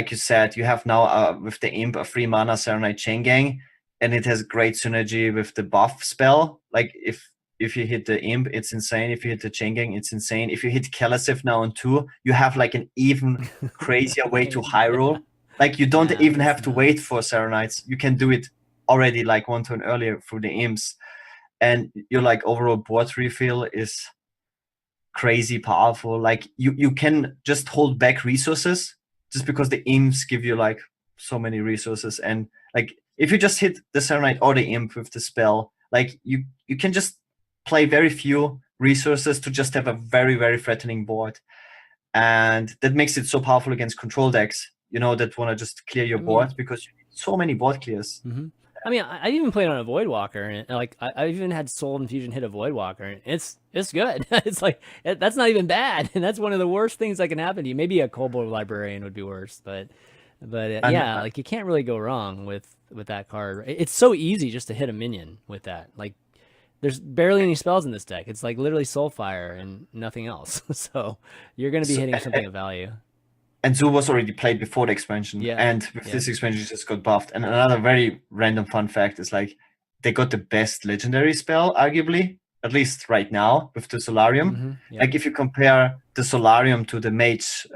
you said, you have now with the imp a 3 mana Serenite Chain Gang, and it has great synergy with the buff spell. Like if you hit the imp, it's insane. If you hit the Chain Gang, it's insane. If you hit Kelesif now on 2, you have like an even crazier way to high roll. Like you don't even have to wait for Serenites. You can do it already like 1 turn earlier through the imps. And your like overall board refill is crazy powerful. Like you can just hold back resources just because the imps give you like so many resources. And like if you just hit the Serenite or the imp with the spell, like you can just play very few resources to just have a very, very threatening board. And that makes it so powerful against control decks, that want to just clear your board, because you need so many board clears. I mean, I even played on a Void Walker, and like I even had Soul Infusion hit a Void Walker, and it's good. It's like that's not even bad, and that's one of the worst things that can happen to you. Maybe a Kobold Librarian would be worse, but yeah, like you can't really go wrong with that card. It's so easy just to hit a minion with that. Like there's barely any spells in this deck. It's like literally Soulfire and nothing else. So you're going to be hitting something of value. And Zoo was already played before the expansion, and with this expansion, it just got buffed. And another very random fun fact is like they got the best legendary spell, arguably, at least right now, with the Solarium. Like if you compare the Solarium to the Mage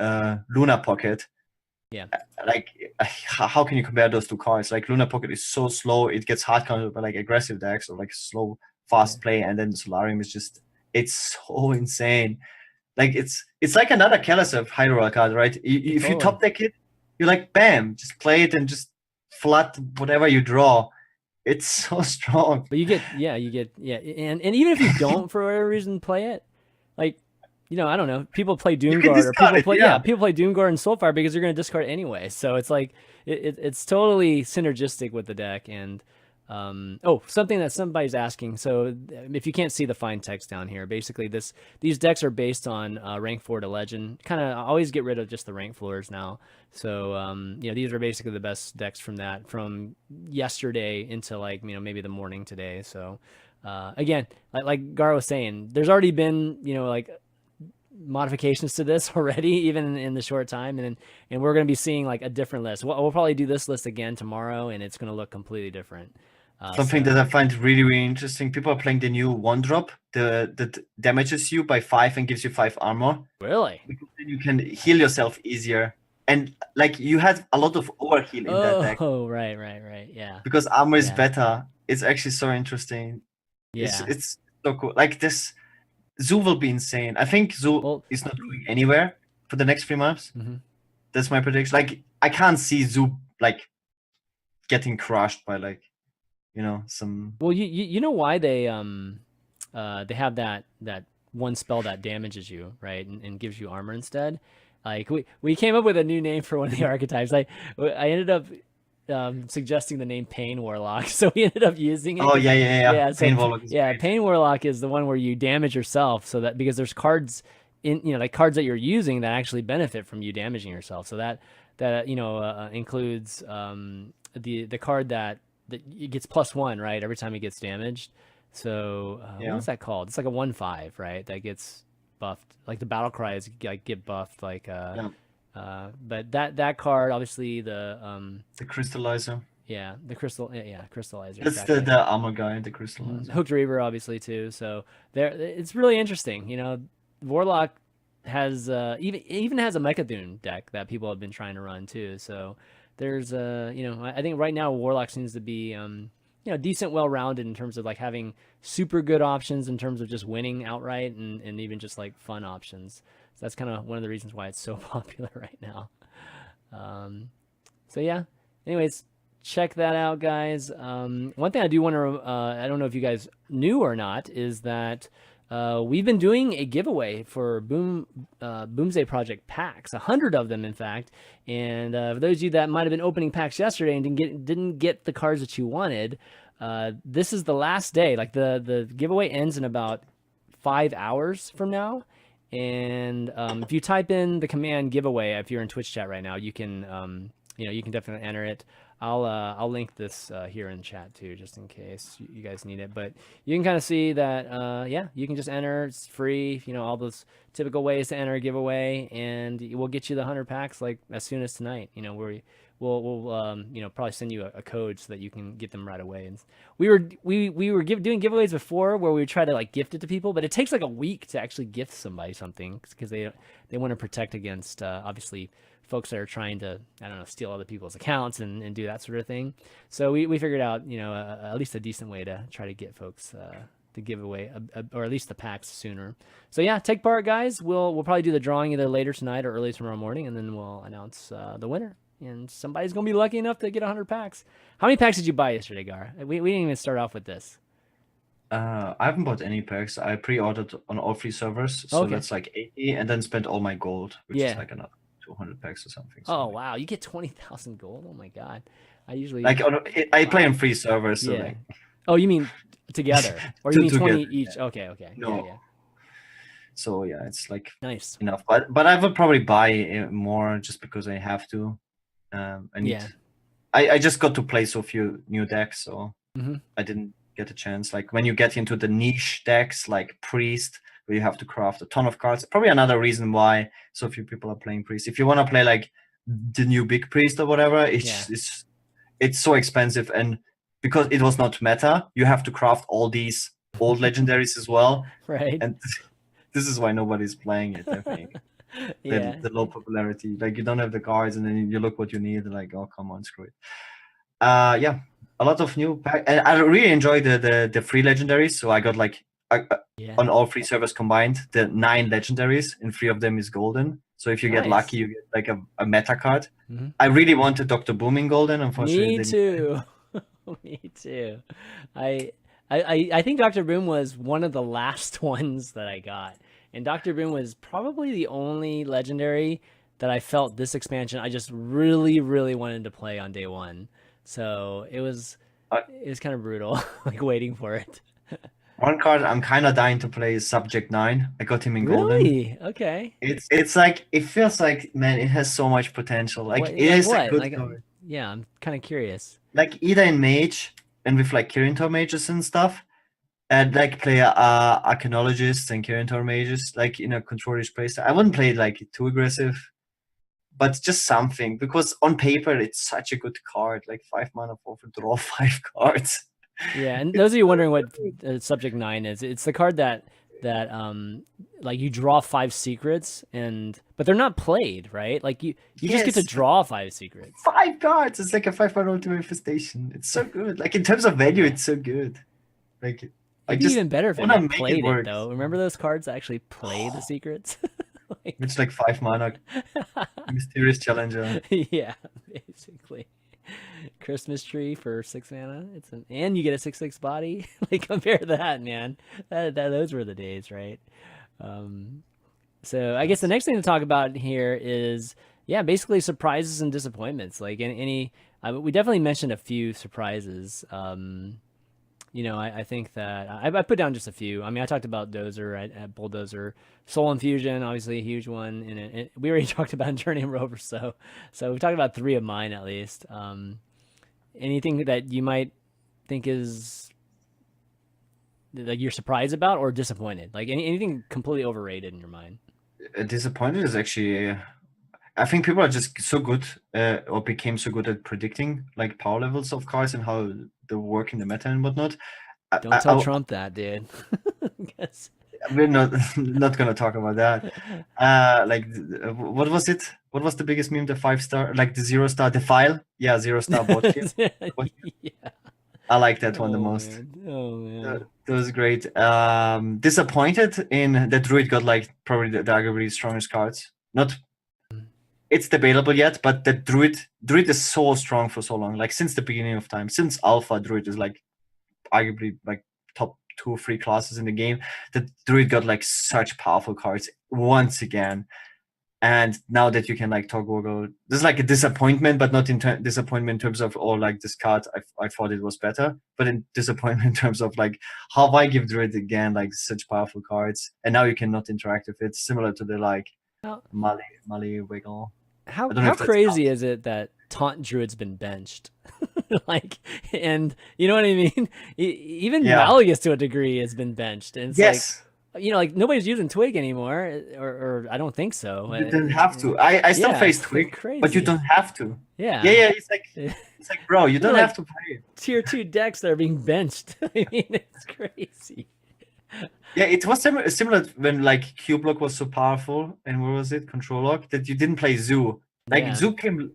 Luna Pocket, Yeah. Like, how can you compare those two cards? Like, Lunar Pocket is so slow, it gets hard countered by like aggressive decks or like slow, fast play, and then Solarium is just, it's so insane. Like, it's like another Kalasev Hydro card, right? If you top deck it, you're like, bam, just play it and just flood whatever you draw. It's so strong. But you get, and even if you don't for whatever reason play it, like, you know, I don't know, people play Doomguard or people play people play Doomguard and Soulfire because you're going to discard it anyway. So it's like it's totally synergistic with the deck. And oh, something that somebody's asking. So if you can't see the fine text down here, basically these decks are based on rank 4 to legend. Kind of always get rid of just the rank floors now. So you know, these are basically the best decks from yesterday into, like, you know, maybe the morning today. So again, like Gaara was saying, there's already been, you know, like modifications to this already, even in the short time, and we're going to be seeing like a different list. We'll probably do this list again tomorrow, and it's going to look completely different. Something that I find really, really interesting. People are playing the new 1-drop that damages you by 5 and gives you 5 armor. Really? Because then you can heal yourself easier. And like, you had a lot of overheal in that deck. Oh, right. Yeah. Because armor is better. It's actually so interesting. Yeah. It's so cool. Like, this Zoo will be insane. I think Zoo is not going anywhere for the next 3 months. That's my prediction. Like, I can't see Zoo like getting crushed by, like, you know, some. Well, you know why they have that one spell that damages you, right, and gives you armor instead. Like, we came up with a new name for one of the archetypes. I ended up suggesting the name Pain Warlock, so we ended up using it. Oh yeah. So, Pain Warlock. Pain Warlock is the one where you damage yourself, so that because there's cards in, you know, like cards that you're using that actually benefit from you damaging yourself. So that you know, includes the card that it gets +1, right, every time it gets damaged. So what's that called? It's like a 1/5, right? That gets buffed. Like the battle cries like get buffed. Like but that card, obviously the crystallizer. Yeah, the crystallizer. That's exactly. the armor guy, the crystallizer. Hooked Reaver, obviously, too. So there, it's really interesting. You know, Warlock has even has a Mechathune deck that people have been trying to run too. So there's you know, I think right now Warlock seems to be you know, decent, well-rounded in terms of like having super good options in terms of just winning outright, and even just like fun options. So that's kind of one of the reasons why it's so popular right now. So yeah. Anyways, check that out, guys. One thing I do want to, I don't know if you guys knew or not, is that we've been doing a giveaway for Boomsday Project packs, 100 of them, in fact. And for those of you that might have been opening packs yesterday and didn't get the cards that you wanted, this is the last day. Like the giveaway ends in about 5 hours from now. And if you type in the command giveaway, if you're in Twitch chat right now, you can you know, you can definitely enter it. I'll link this here in chat too, just in case you guys need it. But you can kind of see that, yeah, you can just enter. It's free. You know, all those typical ways to enter a giveaway, and we'll get you the 100 packs like as soon as tonight. You know, we'll you know, probably send you a code so that you can get them right away. And we were doing giveaways before where we would try to like gift it to people, but it takes like a week to actually gift somebody something because they want to protect against obviously folks that are trying to, I don't know, steal other people's accounts and do that sort of thing. So we figured out, you know, at least a decent way to try to get folks to give away or at least the packs sooner. So yeah, take part, guys. We'll probably do the drawing either later tonight or early tomorrow morning, and then we'll announce the winner. And somebody's gonna be lucky enough to get 100 packs. How many packs did you buy yesterday, Gar? We didn't even start off with this. I haven't bought any packs. I pre-ordered on all 3 servers, so that's like 80, and then spent all my gold, which is like another 200 packs or something. So oh wow, you get 20,000 gold. Oh my god. I usually like I play on 3 servers, so like... Oh, you mean together, or you mean 20 each? Yeah. Okay. No. Yeah. So yeah, it's like nice enough, but I will probably buy more just because I have to. I just got to play so few new decks, so I didn't get a chance. Like when you get into the niche decks like Priest, where you have to craft a ton of cards, probably another reason why so few people are playing Priest. If you want to play like the new big Priest or whatever, it's so expensive, and because it was not meta, you have to craft all these old legendaries as well, right? And this is why nobody's playing it, I think. Yeah. the low popularity. Like you don't have the cards, and then you look what you need. Like, oh come on, screw it. Yeah, a lot of new pack, and I really enjoy the free legendaries. So I got like Yeah. on all 3 servers combined, the 9 legendaries, and 3 of them is golden. So if you get Nice. lucky, you get like a meta card. Mhm. I really wanted Dr. Boom in golden. Unfortunately, Me too. Me too. I think Dr. Boom was one of the last ones that I got. And Dr. Boom was probably the only legendary that I felt this expansion I just really, really wanted to play on day one. So it was Uh, kind of brutal, like waiting for it. one card I'm kind of dying to play is Subject 9. I got him in golden. Really? Okay. It's like, it feels like, man, it has so much potential. Like What, it like is a what? good Like, card. yeah, I'm kind of curious. Like either in Mage and with like Kirintor mages and stuff, and like play Arcanologists and Kirintor mages, like in a control-ish playstyle. I wouldn't play it like too aggressive, but just something, because on paper it's such a good card. Like 5 mana for draw 5 cards. Yeah, and those of you wondering what Subject 9 is, it's the card that like you draw 5 secrets, but they're not played, right? Like you just get to Yes. draw 5 secrets. 5 cards. It's like a 5-1 ultimate infestation. It's so good. Like in terms of value, it's so good. Like I It'd be just even better if wanna it make it played it, work. though. Remember those cards that actually play the secrets? Like, It's like 5 mana mysterious challenger. yeah, basically. Christmas tree for 6 mana. And you get a 6/6 body. Like compare that, man. Those were the days, right? So I guess the next thing to talk about here is, yeah, basically surprises and disappointments. Like we definitely mentioned a few surprises. I think that I put down just a few. I mean, I talked about Dozer at Bulldozer, Soul Infusion, obviously a huge one, and we already talked about Journey Rover. So we talked about 3 of mine at least. Anything that you might think is like you're surprised about or disappointed? Like anything completely overrated in your mind? Disappointed is actually, I think people are just so good, or became so good at predicting like power levels of cards and how they work in the meta and whatnot. Don't tell Trump that, dude. We're not gonna talk about that. Like what was it? What was the biggest meme? The 5-star, like the 0-star, the file? Yeah, 0-star bot queue. Yeah. I like that one the most. Man. Oh man. That was great. Disappointed in that Druid got like probably the arguably strongest cards. Not, it's debatable yet, but the Druid is so strong for so long. Like since the beginning of time, since Alpha, Druid is like arguably like top 2 or 3 classes in the game. The Druid got like such powerful cards once again. And now that you can like toggle, this is like a disappointment, but not in disappointment in terms of, oh, like this card, I thought it was better, but in disappointment in terms of like, how I give Druid again like such powerful cards, and now you cannot interact with it, similar to the like Mali Wiggle. How crazy is it that Taunt Druid's been benched? Like, and you know what I mean? Even Malleus to a degree has been benched. And it's like, like nobody's using Twig anymore, or I don't think so. You don't have to. I still face Twig, but you don't have to. Yeah. It's like, bro, you don't have to play it. Tier 2 decks that are being benched. I mean, it's crazy. Yeah, it was similar when like Q block was so powerful, and what was it, Control Lock, that you didn't play Zoo. Like Zoo came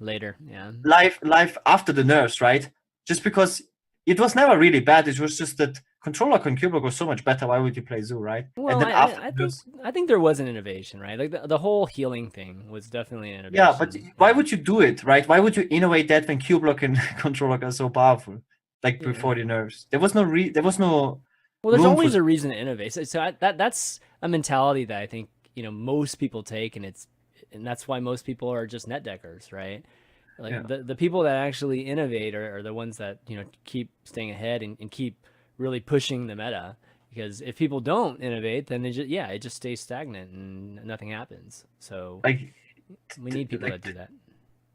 later, yeah. Live after the nerfs, right? Just because it was never really bad. It was just that Control Lock and Q block was so much better. Why would you play Zoo, right? Well, and then I think there was an innovation, right? Like the whole healing thing was definitely an innovation. Yeah, but why would you do it, right? Why would you innovate that when Q block and Control Lock are so powerful? Like before the nerfs, there was no. Well, there's always a reason to innovate. So that's a mentality that I think most people take, and that's why most people are just net deckers, right? Like the people that actually innovate are the ones that keep staying ahead and keep really pushing the meta. Because if people don't innovate, then it just stays stagnant and nothing happens. So like we need people that do that.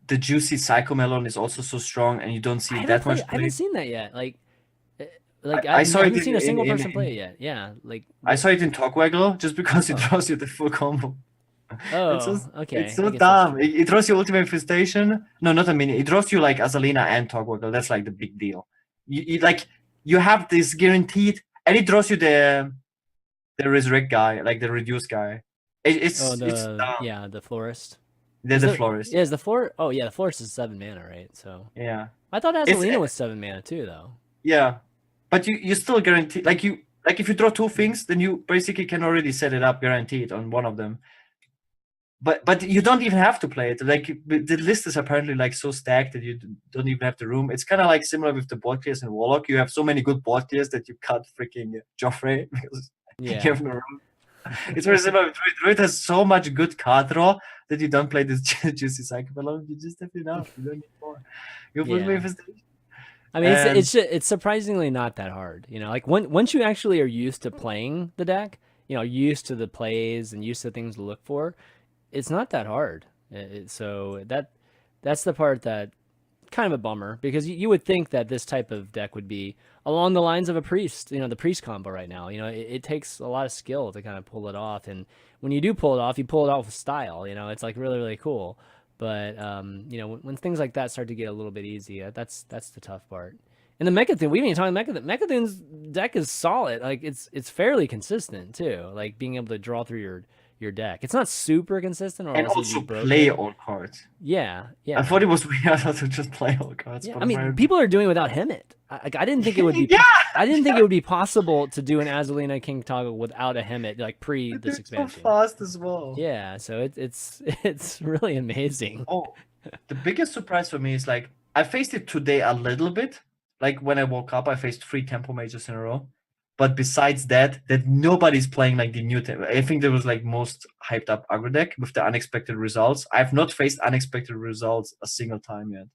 The juicy Psycho Melon is also so strong, and you don't see that much play. I haven't seen that yet. I haven't seen a single person play it yet. Yeah, like I saw it in Togwaggle just because it draws you the full combo. Oh, okay. It's so dumb. It draws you Ultimate Infestation. No, not a mini. It draws you like Azalina and Togwaggle. That's like the big deal. You have this guaranteed, and it draws you the Resurrect guy, like the Reduce guy. Oh, It's the florist. the florist. Yeah, is the floor? Oh yeah, the florist is 7 mana, right? So Yeah, I thought it's Azalina was 7 mana too, though. yeah, but you still guarantee like if you draw two things, then you basically can already set it up guaranteed on one of them. But you don't even have to play it. Like the list is apparently like so stacked that you don't even have the room. It's kind of like similar with the board clears in Warlock. You have so many good board clears that you cut freaking Joffrey because you Yeah, have no room. It's very similar with Druid. Druid has so much good card draw that you don't play this juicy cycle alone. You just have enough. You don't need more. You put yeah. manifestation. I mean, it's surprisingly not that hard. You know, like once you actually are used to playing the deck, you know, used to the plays and used to things to look for, it's not that hard. So that's the part that kind of a bummer because you would think that this type of deck would be along the lines of a priest, you know, the priest combo right now. You know, it takes a lot of skill to kind of pull it off, and when you do pull it off, you pull it off with style. You know, it's like really really cool. But you know, when things like that start to get a little bit easy, that's the tough part. And the Mechathune, we haven't even talked about Mechathune's deck is solid. Like it's fairly consistent too. Like being able to draw through your deck. It's not super consistent, or And else also it'd be play broken. all cards. Yeah, I yeah. thought it was weird to just play all cards. Yeah, But I mean, people are doing without Hemet. I didn't think it would be. yeah, I didn't think it would be possible to do an Azalina King Toggle without a Hemet, like pre but this they're so expansion. fast as well. Yeah, so it's really amazing. Oh, the biggest surprise for me is like I faced it today a little bit. Like when I woke up, I faced 3 Tempo Mages in a row. But besides that nobody's playing like the new Tempo. I think there was like most hyped up aggro deck with the unexpected results. I've not faced unexpected results a single time yet.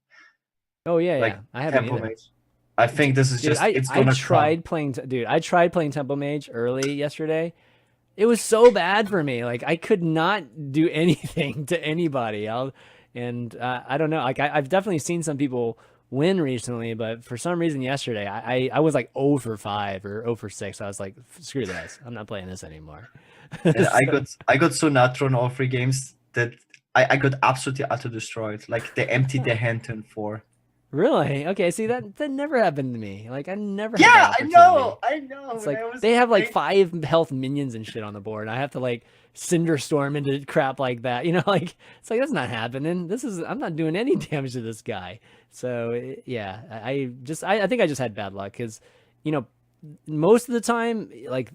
Oh yeah, Like yeah. I haven't Tempo either. Mage. I think this is Dude, just it's I gonna come. tried playing dude, I tried playing Tempo Mage early yesterday. It was so bad for me. Like I could not do anything to anybody. I don't know. Like I've definitely seen some people win recently, but for some reason yesterday I was like 0 for 5 or 0 for 6. I was like, screw this. I'm not playing this anymore. And So- I got so nutro in all 3 games that I got absolutely utter destroyed. Like they emptied their hand turn 4. really? Okay, see that never happened to me. Like I never had Yeah, that opportunity. I know. It's when like I was they have like playing- 5 health minions and shit on the board. And I have to like Cinderstorm into crap like that. You know, like it's like that's not happening. I'm not doing any damage to this guy. So yeah, I think I just had bad luck because, you know, most of the time like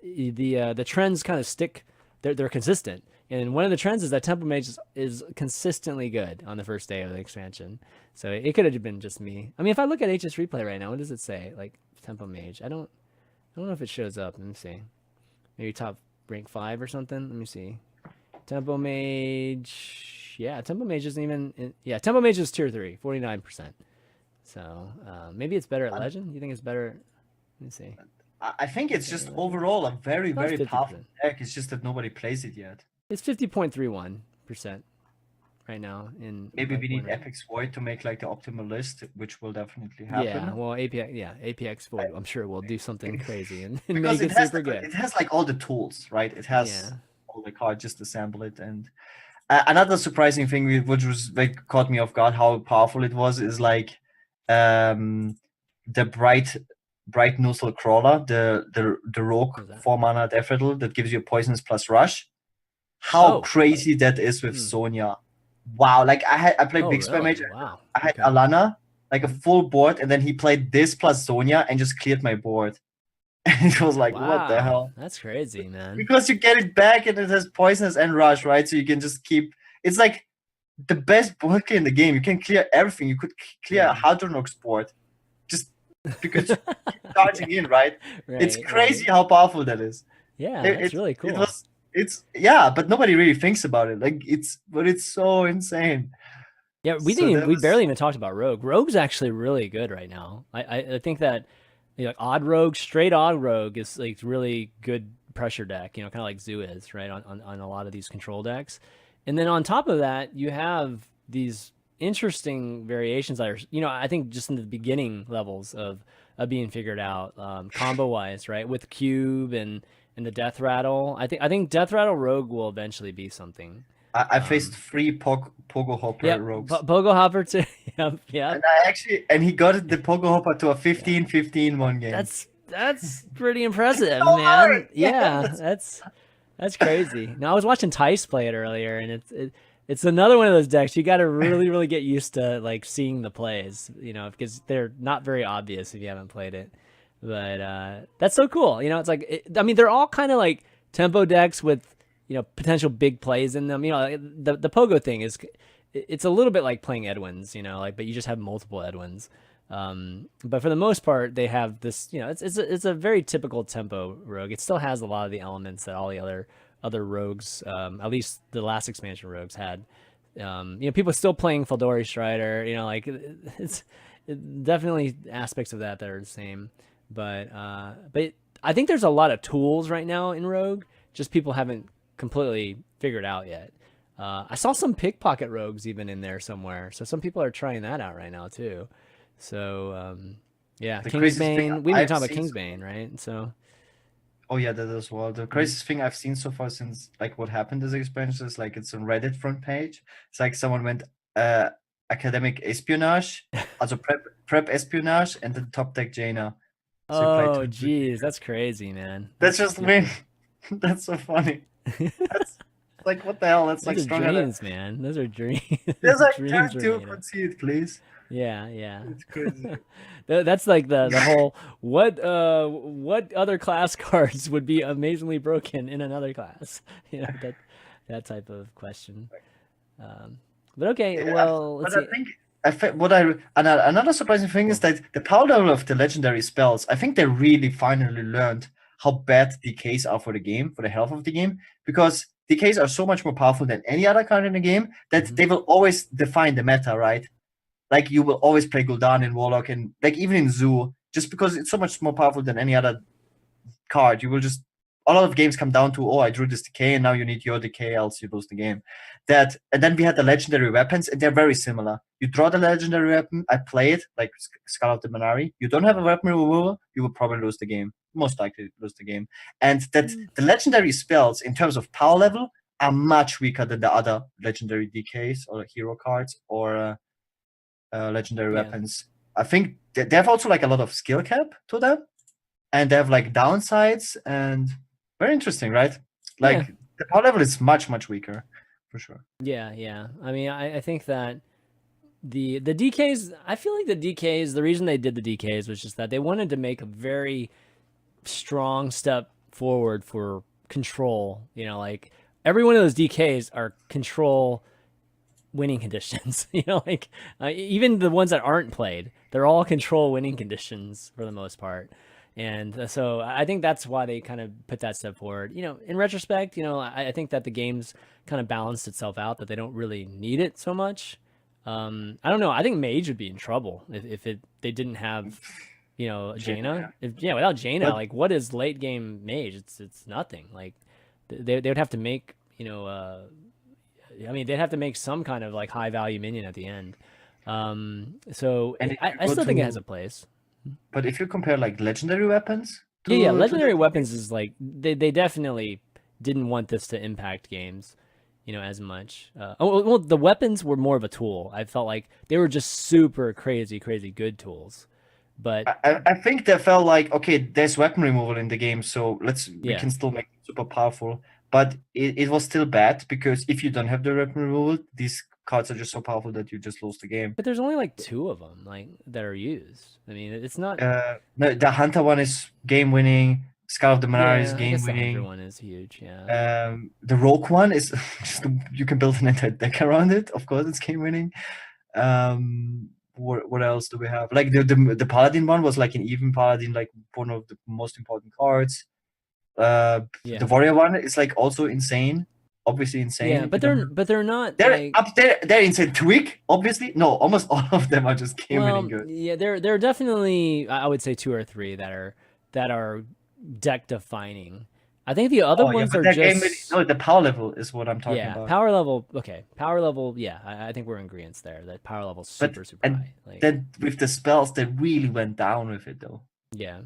the trends kind of stick. They're consistent. And one of the trends is that Temple Mage is consistently good on the first day of the expansion. So it could have been just me. I mean, if I look at HS replay right now, what does it say? Like Temple Mage. I don't know if it shows up. Let me see. Maybe top rank 5 or something. Let me see. Temple Mage. Yeah, Temple Mage isn't even. Yeah, Temple Mage is tier 3, 49%. So maybe it's better at Legend. You think it's better? Let me see. I think it's just overall a very, About very powerful 50%. deck. It's just that nobody plays it yet. It's 50.31% right now. Maybe we need win rate. Epic's Void to make like the optimal list, which will definitely happen. Yeah, well, APX Void, I'm sure will do something crazy and Because make it super good. It has like all the tools, right? It has Yeah. all the cards, just assemble it. And another surprising thing, which was like caught me off guard, how powerful it was, is like the bright nozzle crawler, the rogue What was that? 4 mana death rattle that gives you poisons plus rush. How Oh. crazy that is with Sonya. Wow, like I played Oh, Big Spell really? Mage. Wow. I had Okay. Alana, like a full board, and then he played this plus Sonya and just cleared my board. And it was like, what the Wow. hell? That's crazy, man. Because you get it back and it has poisons and rush, right? So you can just keep. It's like the best board clear in the game. You can clear everything. You could clear a Hadronok's board just because you keep charging in, right? It's crazy how powerful that is. Yeah, that's really cool. But nobody really thinks about it. Like it's so insane. Yeah, we barely even talked about Rogue. Rogue's actually really good right now. I think that, you know, odd Rogue, straight odd Rogue is like really good pressure deck, you know, kind of like Zoo is, right, on a lot of these control decks. And then on top of that, you have these interesting variations that are, you know, I think just in the beginning levels of being figured out, combo wise, right, with Cube and the Death Rattle. I think Death Rattle Rogue will eventually be something. I faced 3 Pogo Hopper rogues. Pogo Hopper too. Yeah. And he got the Pogo Hopper to a 15-15 one game. That's pretty impressive, so man. hard. Yeah, that's That's crazy. Now I was watching Tice play it earlier, and it's another one of those decks you got to really get used to like seeing the plays, because they're not very obvious if you haven't played it. But that's so cool. It's like I mean, they're all kind of like tempo decks with potential big plays in them. The pogo thing it's a little bit like playing Edwins, like, but you just have multiple Edwins. But for the most part, they have this, it's a very typical tempo rogue. It still has a lot of the elements that all the other rogues, at least the last expansion rogues had. People still playing Feldori Strider, like it's definitely aspects of that are the same. But I think there's a lot of tools right now in Rogue, just people haven't completely figured out yet. I saw some pickpocket rogues even in there somewhere, so some people are trying that out right now too. So yeah, The craziest thing Kingsbane. We've been I've talking about seen. Kingsbane, right? So Oh yeah, that as well. The craziest thing I've seen so far since like what happened this expansion is like it's on Reddit front page. It's like someone went academic espionage, also prep espionage, and then top deck Jaina. So you play oh two. geez, that's crazy, man. That's That's just me. That's so funny. That's like what the hell? That's like those are stronger than. dreams, man. Those are dreams. There's like dreams turn were two made up. concede, please. Yeah. It's crazy. That's like the whole what other class cards would be amazingly broken in another class? That type of question. But okay, Yeah, well, but let's see. another surprising thing is Cool. that the power level of the legendary spells. I think they really finally learned how bad decays are for the game, for the health of the game, because decays are so much more powerful than any other card in the game that Mhm. they will always define the meta, right? Like you will always play Gul'dan in Warlock and like even in Zoo, just because it's so much more powerful than any other card. You will just a lot of games come down to, oh, I drew this decay and now you need your decay, else you lose the game. That and then we had the legendary weapons and they're very similar. You draw the legendary weapon, I play it like Skull of the Manari. You don't have a weapon removal, you will probably lose the game. Most likely lose the game. And that the legendary spells in terms of power level are much weaker than the other legendary decays or hero cards or legendary Yeah. weapons. I think they have also like a lot of skill cap to them, and they have like downsides and very interesting, right? Yeah. Like the power level is much weaker for sure. Yeah. I mean, I think that the DKs, I feel like the DKs, the reason they did the DKs was just that they wanted to make a very strong step forward for control. Like every one of those DKs are control winning conditions. Like even the ones that aren't played, they're all control winning conditions for the most part. And so I think that's why they kind of put that step forward. In retrospect, I think that the game's kind of balanced itself out, that they don't really need it so much. I don't know. I think Mage would be in trouble if they didn't have, Jaina. Without Jaina, But like what is late game Mage? It's nothing. Like they would have to make, I mean, they'd have to make some kind of like high value minion at the end. So and if I you go still think it has a to place. but if you compare like legendary weapons Yeah. to Legendary the weapons is like they definitely didn't want this to impact games, as much. Well, the weapons were more of a tool. I felt like they were just super crazy good tools. But I think they felt like, okay, there's weapon removal in the game, so we yeah, can still make it super powerful. But it was still bad because if you don't have the weapon removal, these cards are just so powerful that you just lose the game. but there's only like two of them like that are used. I mean, it's not. No, the Hunter one is game winning. Skull of the Manara is Yeah, I game guess the Hunter winning. one is huge. Yeah. The Rogue one is just you can build an entire deck around it. Of course, it's game winning. What else do we have? Like the Paladin one was like an even Paladin, like one of the most important cards. The Yeah. Warrior one is like also insane, obviously insane. Yeah, If you but don't have, they're not they're like. up there. They're insane. Tweak, obviously. No, almost all of them are just game winning Well, good. yeah, there are definitely, I would say, two or three that are deck defining. I think the other Oh yeah, ones but are that game winning. just. No, the power level is what I'm talking Yeah, about. power level. Okay, power level. Yeah, I think we're in agreement there. That power level's But super and high. Like, then with the spells, they really went down with it though. yeah.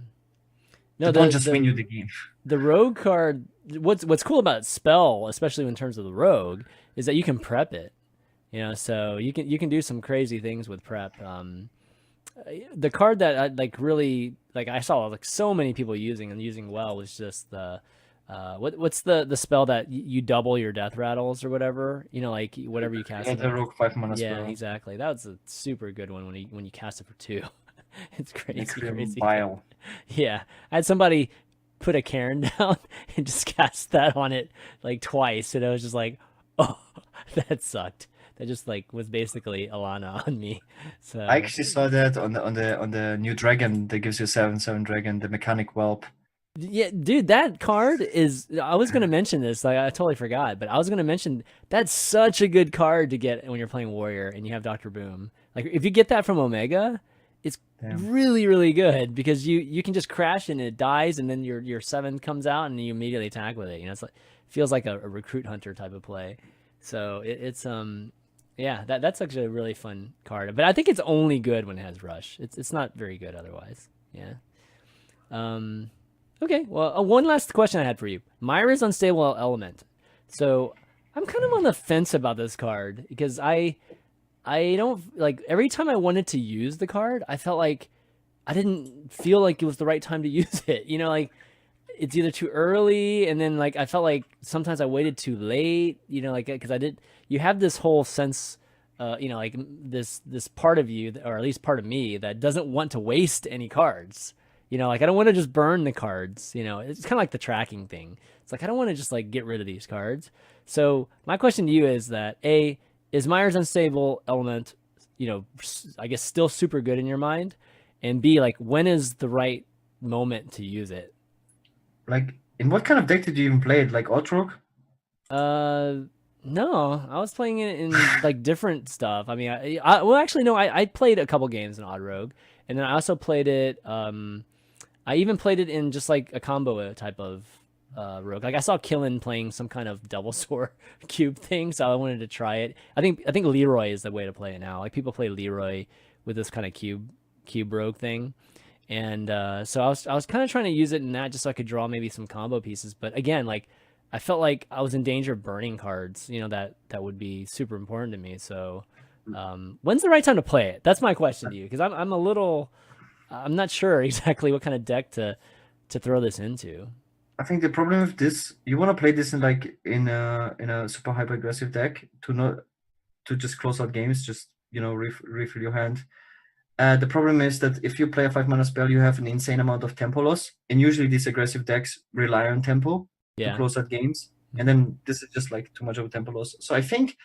They No, don't just win you the game. the rogue card. What's cool about spell, especially in terms of the rogue, is that you can prep it. So you can do some crazy things with prep. The card that I like really like I saw like so many people using and using well was just what's the spell that you double your death rattles or whatever? You know, like whatever you cast Yeah, it the on. rogue 5 mana Yeah, spell. exactly. That was a super good one when you cast it for two. It's crazy, Necrium crazy good. Bile. Yeah, I had somebody put a Cairn down and just cast that on it like twice, and I was just like, oh, that sucked. That just like was basically Alana on me. I So actually saw that on the new dragon that gives you 7/7 dragon, the mechanic whelp. yeah, dude, that card is. I was gonna mention this, like I totally forgot, but I was gonna mention that's such a good card to get when you're playing warrior and you have Doctor Boom. Like if you get that from Omega, it's Damn. really really good because you can just crash and it dies, and then your seven comes out and you immediately attack with it. You know, it's like feels like a recruit hunter type of play. So it's yeah, that's actually a really fun card. But I think it's only good when it has rush. It's not very good otherwise. Yeah. Um. Okay, well, one last question I had for you. Myra's Unstable Element. So I'm kind of on the fence about this card because I don't like every time I wanted to use the card, I felt like I didn't feel like it was the right time to use it. You know, like it's either too early and then like I felt like sometimes I waited too late. You know, like because I did. You have this whole sense. You know, like this part of you, or at least part of me, that doesn't want to waste any cards. You know, like I don't want to just burn the cards. You know, it's kind of like the tracking thing. It's like I don't want to just like get rid of these cards. So my question to you is that A, is Myers Unstable Element, you know, I guess still super good in your mind, and B, like when is the right moment to use it? Like, in what kind of deck did you even play it? Like Outrook? Uh, no, I was playing it in like different stuff. I mean, well, actually, no, I played a couple games in Odd Rogue, and then I also played it. I even played it in just like a combo type of rogue. Like I saw Killen playing some kind of double sword cube thing, so I wanted to try it. I think Leroy is the way to play it now. Like people play Leroy with this kind of cube rogue thing. And so I was kind of trying to use it in that just so I could draw maybe some combo pieces. But again, like I felt like I was in danger of burning cards, you know, that would be super important to me. So when's the right time to play it? That's my question to you because I'm a little I'm not sure exactly what kind of deck to throw this into. I think the problem with this, you want to play this in a super hyper aggressive deck to just close out games, just refill your hand. The problem is that if you play a 5 mana spell, you have an insane amount of tempo loss, and usually these aggressive decks rely on tempo to Yeah. close out games, and then this is just like too much of a tempo loss. So I think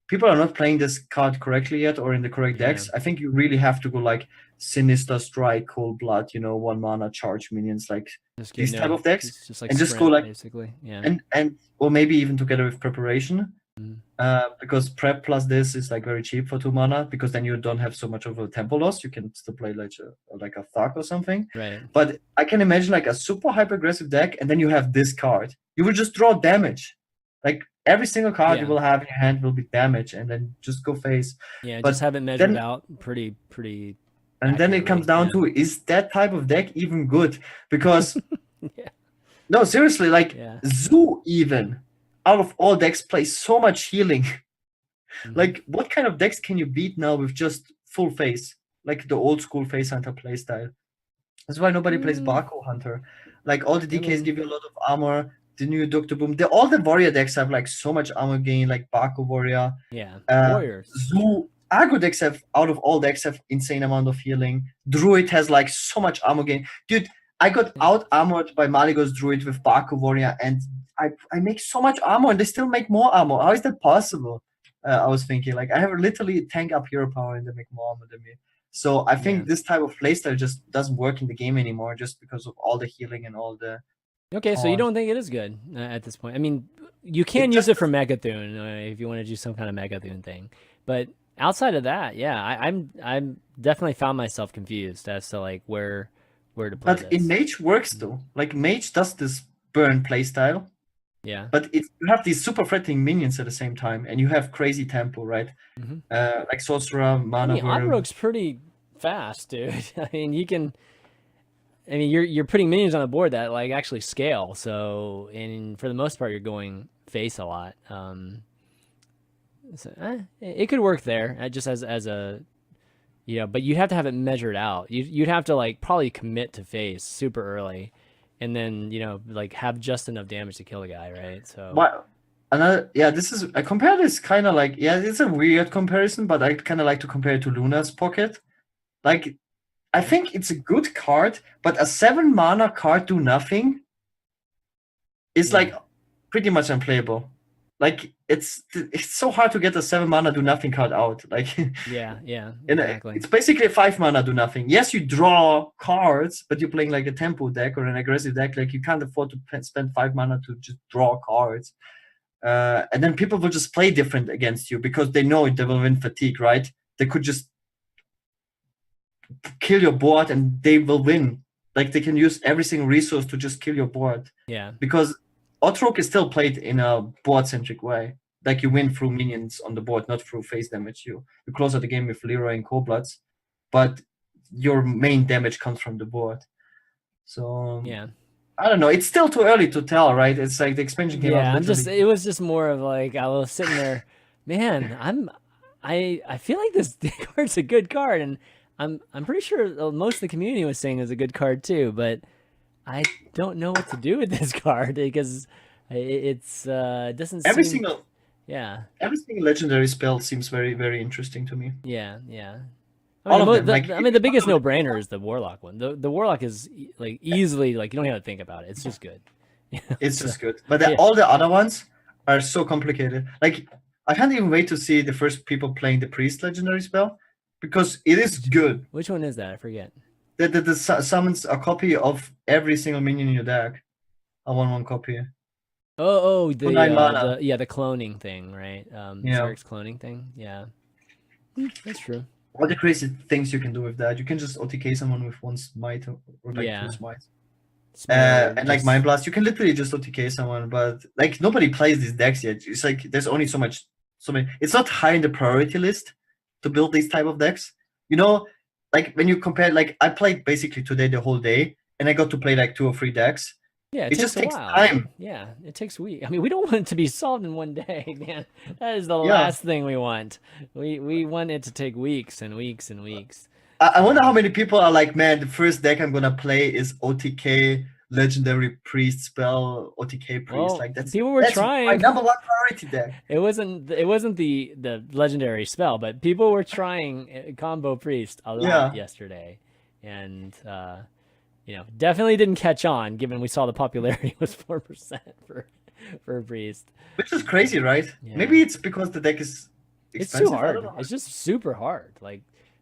people are not playing this card correctly yet or in the correct Yeah. decks. I think you really have to go like Sinister Strike, Cold Blood, 1 mana charge minions, like Just these type of decks, just like and just go sprint like basically. Yeah. and or maybe even together with preparation. Mhm. Because prep plus this is like very cheap for 2 mana, because then you don't have so much of a tempo loss. You can still play like a Thug or something. Right. But I can imagine like a super hyper aggressive deck, and then you have this card. You will just draw damage. Like every single card you Yeah. will have in your hand will be damage, and then just go face. Yeah. But Just have it measured then out pretty and then it comes accurately. down Yeah. to, is that type of deck even good? Because Yeah. no, seriously, like Yeah. Zoo even out of all decks plays so much healing. Mhm. Like, what kind of decks can you beat now with just full face? Like the old school face hunter playstyle. That's why nobody plays Barco Hunter. Like all the I DKs mean, give you a lot of armor. The new Doctor Boom. All the warrior decks have like so much armor gain, like Barco Warrior. yeah. Uh, Warriors for sure. Zoo Aggro decks have, out of all decks, have insane amount of healing. Druid has like so much armor gain. Dude, I got Yeah. out armored by Maligo's Druid with Barco Warrior, and I make so much armor, and they still make more armor. How is that possible? I was thinking, like, I have literally tank up hero power and they make more armor than me. So I think Yeah. this type of playstyle just doesn't work in the game anymore, just because of all the healing and all the Okay, so you taunt. don't think it is good at this point? I mean, you can It use just it for Megathune if you want to do some kind of Megathune thing, but outside of that, yeah, I'm definitely found myself confused as to like where to play But in this. Mage works though. Like Mage does this burn playstyle, Yeah. but you have these super threatening minions at the same time, and you have crazy tempo, right? Hmm. Like Sorcerer, I Mana mean, Odd Wyrm. Rogue's pretty fast, dude. I mean, you can. I mean, you're putting minions on the board that like actually scale. So, and for the most part, you're going face a lot. So, it could work there, just as a but you have to have it measured out. You'd have to like probably commit to face super early, and then like have just enough damage to kill the guy, right? So What another this is I compare this kind of like it's a weird comparison, but I kind of like to compare it to Luna's Pocket. Like I think it's a good card, but a 7 mana card do nothing is like pretty much unplayable. Like it's so hard to get a 7 mana do nothing card out. Like yeah, exactly. it's basically a 5 mana do nothing. Yes, you draw cards, but you're playing like a tempo deck or an aggressive deck. Like you can't afford to spend 5 mana to just draw cards. And then people will just play different against you because they know they will win fatigue, right? They could just kill your board and they will win. Like they can use every single resource to just kill your board. Yeah. Because Otrok is still played in a board-centric way. Like you win through minions on the board, not through face damage. You close out the game with Leroy and Coldbloods, but your main damage comes from the board. So yeah, I don't know. It's still too early to tell, right? It's like the expansion came out. It was just more of like I was sitting there, man. I feel like this card's a good card, and I'm pretty sure most of the community was saying it's a good card too, but I don't know what to do with this card because it doesn't every seem... single Yeah. every single legendary spell seems very, very interesting to me. Yeah. I All mean, of them. the biggest no-brainer is the Warlock one. The Warlock is like easily, like, you don't have to think about it. It's just good. It's just good. But all the other ones are so complicated. Like I can't even wait to see the first people playing the Priest legendary spell because it is good. Which one is that? I forget. The summons a copy of every single minion in your deck. A 1/1 copy. Oh, the 9 mana. the cloning thing, right? Yeah. Zerg's cloning thing. Yeah, that's true. All the crazy things you can do with that. You can just OTK someone with 1 smite or like 2 smites. And like Mind Blast, you can literally just OTK someone, but like nobody plays these decks yet. It's like there's only so many. It's not high in the priority list to build these type of decks. Like when you compare, like I played basically today the whole day, and I got to play like 2 or 3 decks. Yeah, it just takes time. Yeah, it takes weeks. I mean, we don't want it to be solved in one day, man. That is the last thing we want. We want it to take weeks and weeks and weeks. I wonder how many people are like, man, the first deck I'm gonna play is OTK legendary priest spell, OTK priest. Well, like that's trying. My number 1 priority deck. It wasn't the legendary spell, but people were trying combo priest a lot yesterday, and definitely didn't catch on. Given we saw the popularity was 4% for a priest, which is crazy, right? Yeah. Maybe it's because the deck is expensive. It's too hard. It's just super hard. Like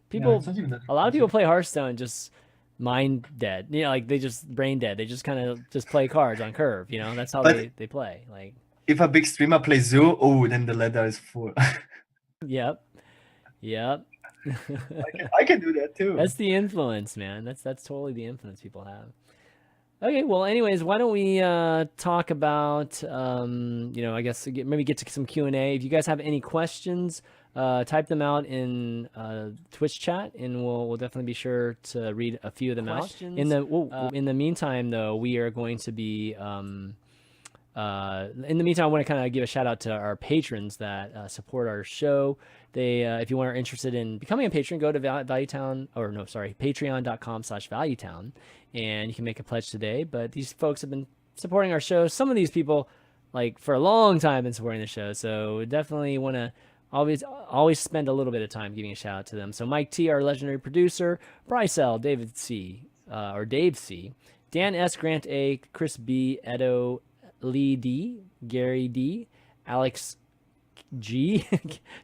people, a lot of people play Hearthstone just mind dead. Like they just brain dead. They just kind of just play cards on curve. That's how they play. Like if a big streamer plays Zoo, then the ladder is full. Yep. I can do that too. That's the influence, man. That's totally the influence people have. Okay, well, anyways, why don't we talk about I guess maybe get to some Q&A. If you guys have any questions, type them out in Twitch chat, and we'll definitely be sure to read a few of them out. In the meantime, though, we are going to be in the meantime, I want to kind of give a shout out to our patrons that support our show. They, if you are interested in becoming a patron, go to patreon.com/valuetown, and you can make a pledge today. But these folks have been supporting our show. Some of these people, like for a long time, been supporting the show. So definitely want to always spend a little bit of time giving a shout out to them. So Mike T, our legendary producer, Bryce L, David C, or Dave C, Dan S, Grant A, Chris B, Edo, Lee D, Gary D, Alex G,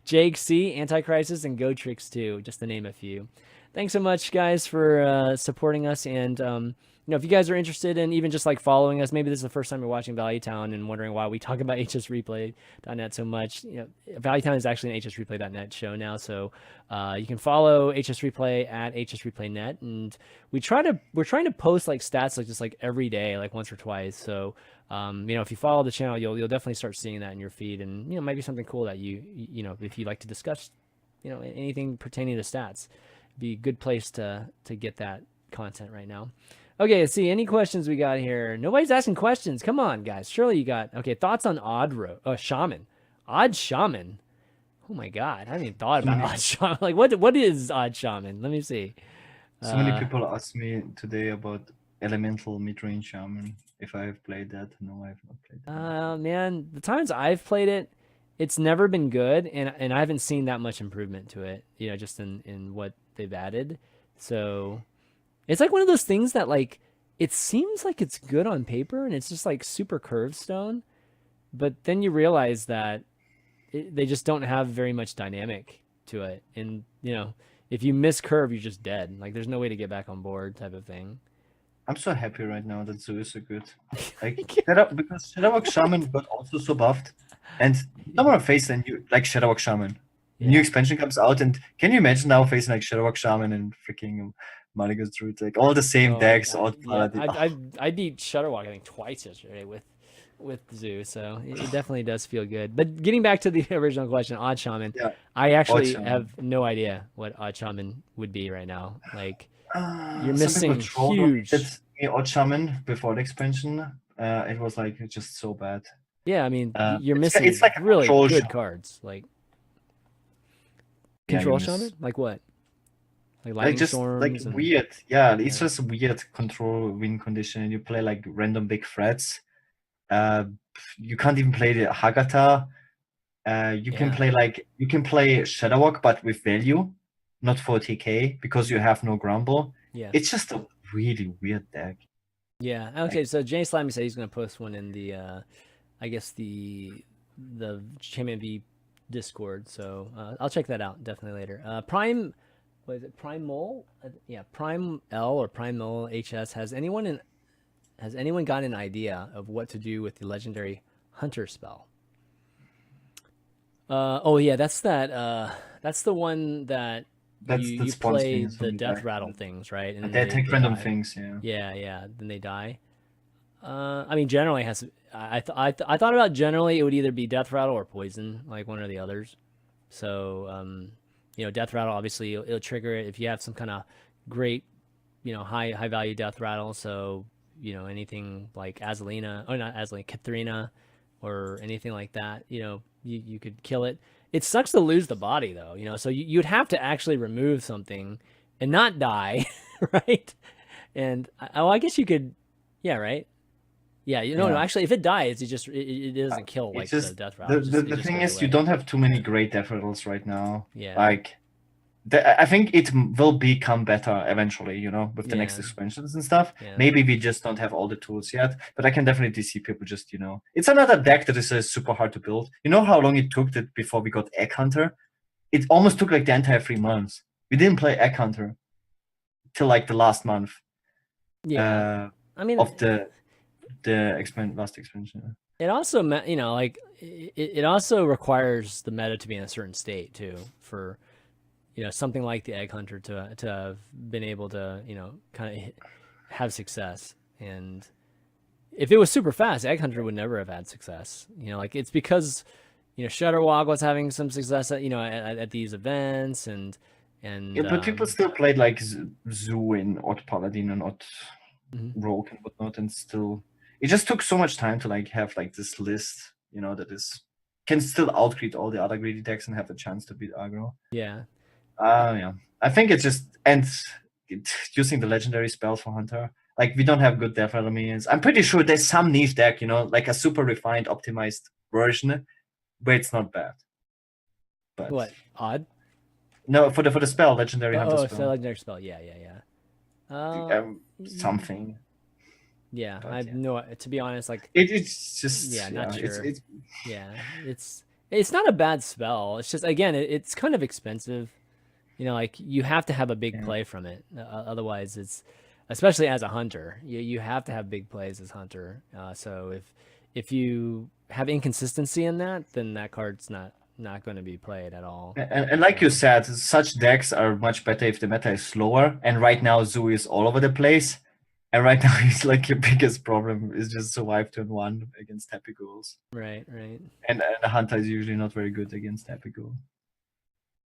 Jake C, Anticrisis, and GoTrix 2, just to name a few. Thanks so much, guys, for supporting us. And if you guys are interested in even just like following us, maybe this is the first time you're watching Valuetown and wondering why we talk about hsreplay.net so much. Valuetown is actually an hsreplay.net show now, so you can follow hsreplay at hsreplaynet, and we're trying to post like stats like just like every day, like once or twice. So if you follow the channel, you'll definitely start seeing that in your feed, and might be something cool that you if you like to discuss anything pertaining to stats, it'd be a good place to get that content right now. Okay, let's see. Any questions we got here? Nobody's asking questions. Come on, guys. Surely you got... Okay, thoughts on Shaman. Odd Shaman. Oh my god, I haven't even thought about Odd Shaman. Like, what is Odd Shaman? Let me see. So many people asked me today about elemental mid-range shaman. If I have played that, no, I have not played that. Man, the times I've played it, it's never been good, and I haven't seen that much improvement to it. Just in what they've added. So it's like one of those things that like it seems like it's good on paper, and it's just like super curved stone, but then you realize that they just don't have very much dynamic to it, and if you miss curve, you're just dead. Like there's no way to get back on board, type of thing. I'm so happy right now that Zoo is so good. Like because Shadowwalk Shaman got also so buffed, and I want to face a new like Shadowwalk Shaman. Yeah. New expansion comes out, and can you imagine now facing like Shadowwalk Shaman and freaking Mulligan's Druid, like all the same decks, all Yeah, Paladin. I beat Shutterwalk I think twice yesterday with Zoo, so it definitely does feel good. But getting back to the original question, Odd Shaman, Yeah, I actually Shaman. have no idea what Odd Shaman would be right now. Like you're some missing people huge. Odd Shaman before the expansion. It was like just so bad. Yeah, I mean you're it's missing like really good shaman. cards, like Yeah, control shaman. Like what? Like lightning just storms like and... weird. Yeah, it's just a weird control win condition, and you play like random big threats. You can't even play the Hagata. You can play Shadowwalk, but with value, not for TK, because you have no Grumble. Yeah, it's just a really weird deck. Yeah. Okay. So Jay Slimy said he's going to post one in the, I guess the ChanmanV Discord. So I'll check that out definitely later. Prime, what is it? Prime Mole? Yeah, Prime L or Prime Mole HS. Has anyone got an idea of what to do with the legendary Hunter spell? Oh yeah, that's that. That's the one that you play the death rattle things, right? And they take random things, Yeah. Then they die. I mean, generally has. I thought about generally it would either be death rattle or poison, like one or the others. So death rattle obviously it'll trigger it if you have some kind of great, high value death rattle. So anything like Azalina or not Azalina, Katharina, or anything like that. You could kill it. It sucks to lose the body though, so you'd have to actually remove something and not die, right? And I guess you could, yeah, right? Yeah, no, actually, if it dies, it doesn't kill like the death rattle. The thing is, you don't have too many great death rattles right now. Yeah. Like, I think it will become better eventually, with the next expansions and stuff. Yeah. Maybe we just don't have all the tools yet, but I can definitely see people just, it's another deck that is super hard to build. You know how long it took before we got Egg Hunter? It almost took like the entire 3 months. We didn't play Egg Hunter till like the last month. Yeah. I mean, of the last expansion. It also, like it also requires the meta to be in a certain state too for, something like the Egg Hunter to have been able to, kind of have success. And if it was super fast, Egg Hunter would never have had success. Like it's because, Shutterwalk was having some success at, at these events and but people still played like Zoo and Odd Paladin and Odd Rogue and whatnot, and still it just took so much time to like have like this list, that can still outgreed all the other greedy decks and have a chance to beat aggro. Yeah. I think it's just using the legendary spells for Hunter. Like we don't have good death rattle minions. I'm pretty sure there's some niche deck, like a super refined, optimized version, where it's not bad. But what odd? No, for the spell, legendary Hunter spell. Oh, legendary spell. Yeah. Something. Yeah, I have no. To be honest, like it's just not sure. It's not a bad spell. It's just again, it's kind of expensive. Like you have to have a big play from it. Otherwise, it's especially as a hunter, you have to have big plays as hunter. So if you have inconsistency in that, then that card's not going to be played at all. And like you said, such decks are much better if the meta is slower. And right now, Zoo is all over the place. And right now, it's like your biggest problem is just survive turn 1 against Happy Ghouls. Right. And the Hunter is usually not very good against Happy Ghoul.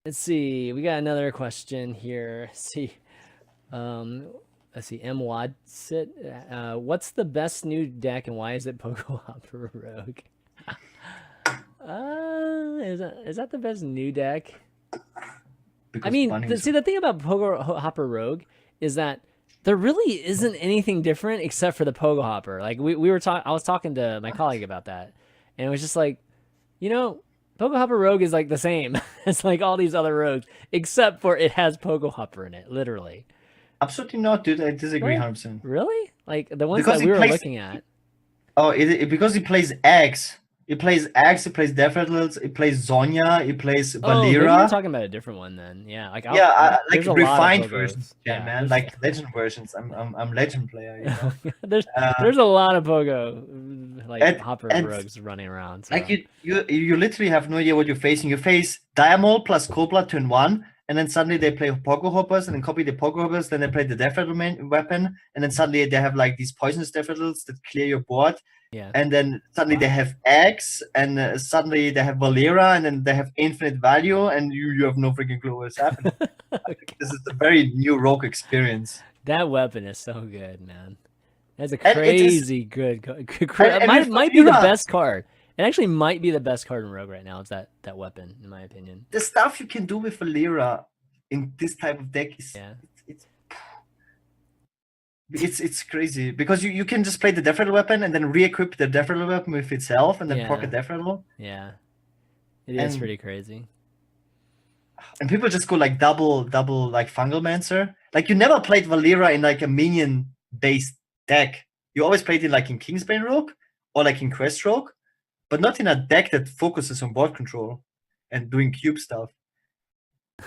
Let's see. We got another question here. Let's see. M. Wad sit. What's the best new deck and why is it Pogo Hopper Rogue? Is that the best new deck? Because I mean, the thing about Pogo Hopper Rogue is that there really isn't anything different except for the pogo hopper. Like we were talking, I was talking to my colleague about that, and it was just like, you know, pogo hopper rogue is like the same as like all these other rogues, except for it has pogo hopper in it, literally. Absolutely not, dude. I disagree What? 100%. Really? Like the ones Because that he we were plays. looking at. Oh, because he plays Axe. He plays Axe. He plays Death Rattles. He plays Zonya. He plays Oh, maybe you're Valera. talking about a different one then. Yeah, like Yeah, like there's a lot of refined versions, pogos. yeah, Yeah, man. Like legend versions. I'm legend player, you know. there's Uh, there's a lot of pogo like and hopper and rogues running around. like So you literally have no idea what you're facing. You face Diamol plus Cobra turn one, and then suddenly they play Pogo Hoppers and then copy the Pogo Hoppers. Then they play the Death Rattle weapon, and then suddenly they have like these poisonous Death Rattles that clear your board. yeah, And then suddenly they have X, and suddenly they have Valera, and then they have infinite value, and you have no freaking clue what's happening. This is a very new rogue experience. that weapon is so good, man. That's a And it is, crazy good. and with Might be the Valera, best card. It actually might be the best card in Rogue right now. It's that weapon, in my opinion. the stuff you can do with Valera in this type of deck is Yeah. it's crazy because you can just play the Death Rattle weapon and then re-equip the Death Rattle weapon with itself and then proc a Death Rattle. Yeah, it is And- pretty crazy. And people just go like double like Fungalmancer. Like you never played Valera in like a minion based deck. You always played it like in Kingsbane Rogue or like in Quest Rogue, but not in a deck that focuses on board control and doing cube stuff.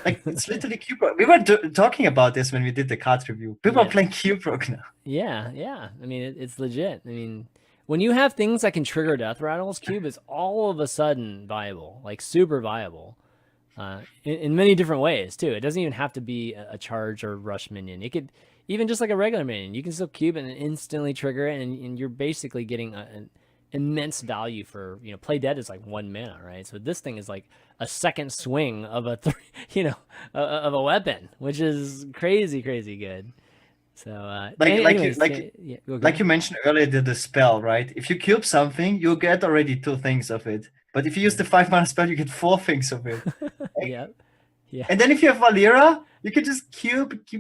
Like it's literally cube rogue. We were talking about this when we did the card review. People are playing cube rogue now. Yeah. I mean, it's legit. I mean, when you have things that can trigger death rattles, cube is all of a sudden viable, like super viable, in many different ways too. It doesn't even have to be a charge or rush minion. It could even just like a regular minion. You can still cube and instantly trigger it, and you're basically getting an immense value for, play dead is like 1 mana, right? So this thing is like a second swing of a of a weapon, which is crazy good. So like you mentioned earlier, the spell, right? If you cube something, you get already 2 things of it. But if you use the 5 mana spell, you get 4 things of it. Yeah. And then if you have Valera, you can just cube it.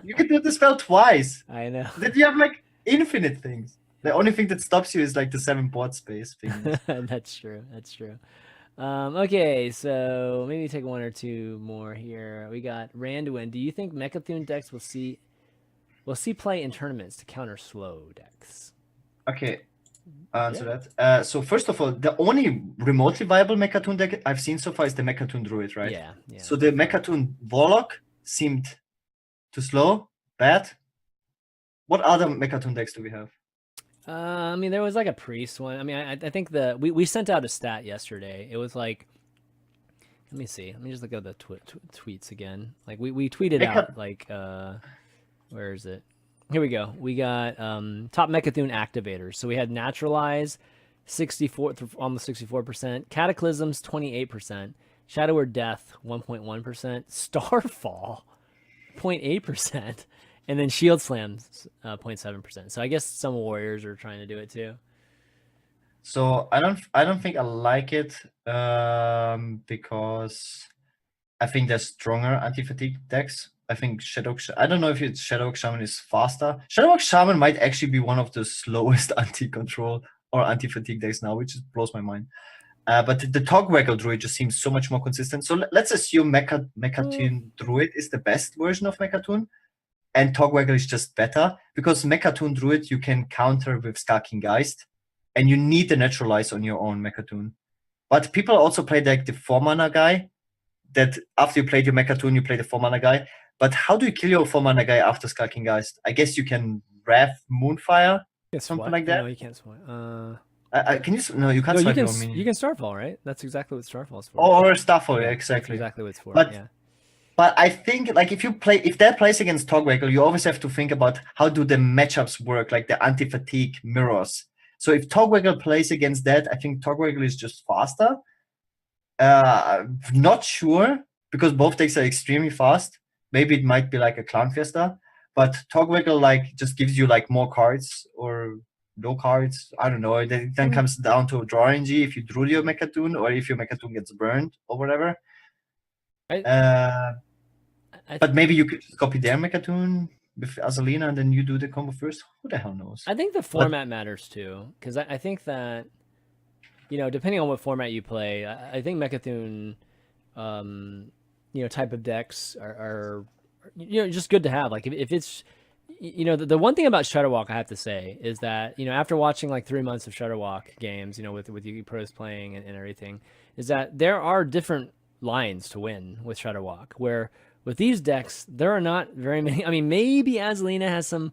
You can do the spell twice. I know. Then you have like infinite things. The only thing that stops you is like the 7 board space thing. That's true. Okay, so maybe take 1 or 2 more here. We got Randuin. Do you think Mechathune decks will see play in tournaments to counter slow decks? Okay, answer that. So first of all, the only remotely viable Mechathune deck I've seen so far is the Mechathune Druid, right? Yeah. So the Mechathune Warlock seemed too slow, bad. What other Mechathune decks do we have? I mean, there was like a priest one. I mean, I think we sent out a stat yesterday. It was like, let me see. Let me just look at the tweets again. Like we tweeted out like, where is it? Here we go. We got top Mechathune activators. So we had Naturalize, 64, almost 64%. Cataclysms, 28%. Shadow or Death, 1.1%. Starfall, 0.8%. And then Shield Slams, 0.7%. So I guess some warriors are trying to do it too. So I don't think I like it because I think there's stronger anti-fatigue decks. I think I don't know if it's Shadowhawk Shaman is faster. Shadowhawk Shaman might actually be one of the slowest anti-control or anti-fatigue decks now, which blows my mind. But the Togwaggle Druid just seems so much more consistent. So let's assume Mechathune Druid is the best version of Mechathune. And Togwaggle is just better because Mechathune Druid you can counter with Skulking Geist, and you need the Naturalize on your own Mechathune. But people also play like the 4 mana guy. That after you played your Mechathune, you play the 4 mana guy. But how do you kill your 4 mana guy after Skulking Geist? I guess you can Wrath Moonfire, something like that. No, you can't swipe. Can you? No, you can't. No, swipe you your can. minion. You can Starfall, right? That's exactly what Starfall's for. Or Starfall, yeah, exactly. That's exactly what it's for. But, yeah. But I think like if that plays against Togwaggle, you always have to think about how do the matchups work, like the anti-fatigue mirrors. So if Togwaggle plays against that, I think Togwaggle is just faster. Not sure because both decks are extremely fast. Maybe it might be like a Clown Fiesta, but Togwaggle like just gives you like more cards or no cards. I don't know. It then comes down to draw RNG if you drew your Mechathune or if your Mechathune gets burned or whatever. But maybe you could just copy their Mechatoon with Azalina and then you do the combo first. Who the hell knows? I think the But format matters too, because I think that depending on what format you play, I think Mechatoon, type of decks are just good to have. Like if it's the one thing about Shutterwalk I have to say is that after watching like 3 months of Shutterwalk games, with you pros playing and everything, is that there are different lines to win with Shutterwalk. Where with these decks, there are not very many. I mean, maybe Azalina has some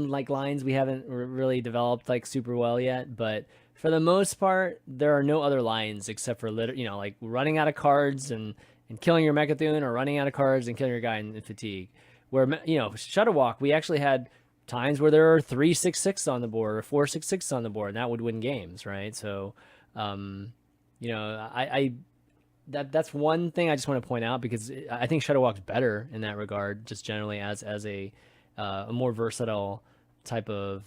like lines we haven't really developed like super well yet, but for the most part, there are no other lines except for like running out of cards and killing your Mechatoon, or running out of cards and killing your guy in fatigue. Where Shutterwalk, we actually had times where there are 3/6/6 on the board or 4/6/6 on the board, and that would win games, right? So, I that's one thing I just want to point out, because I think Shutterwalk's better in that regard, just generally as a more versatile type of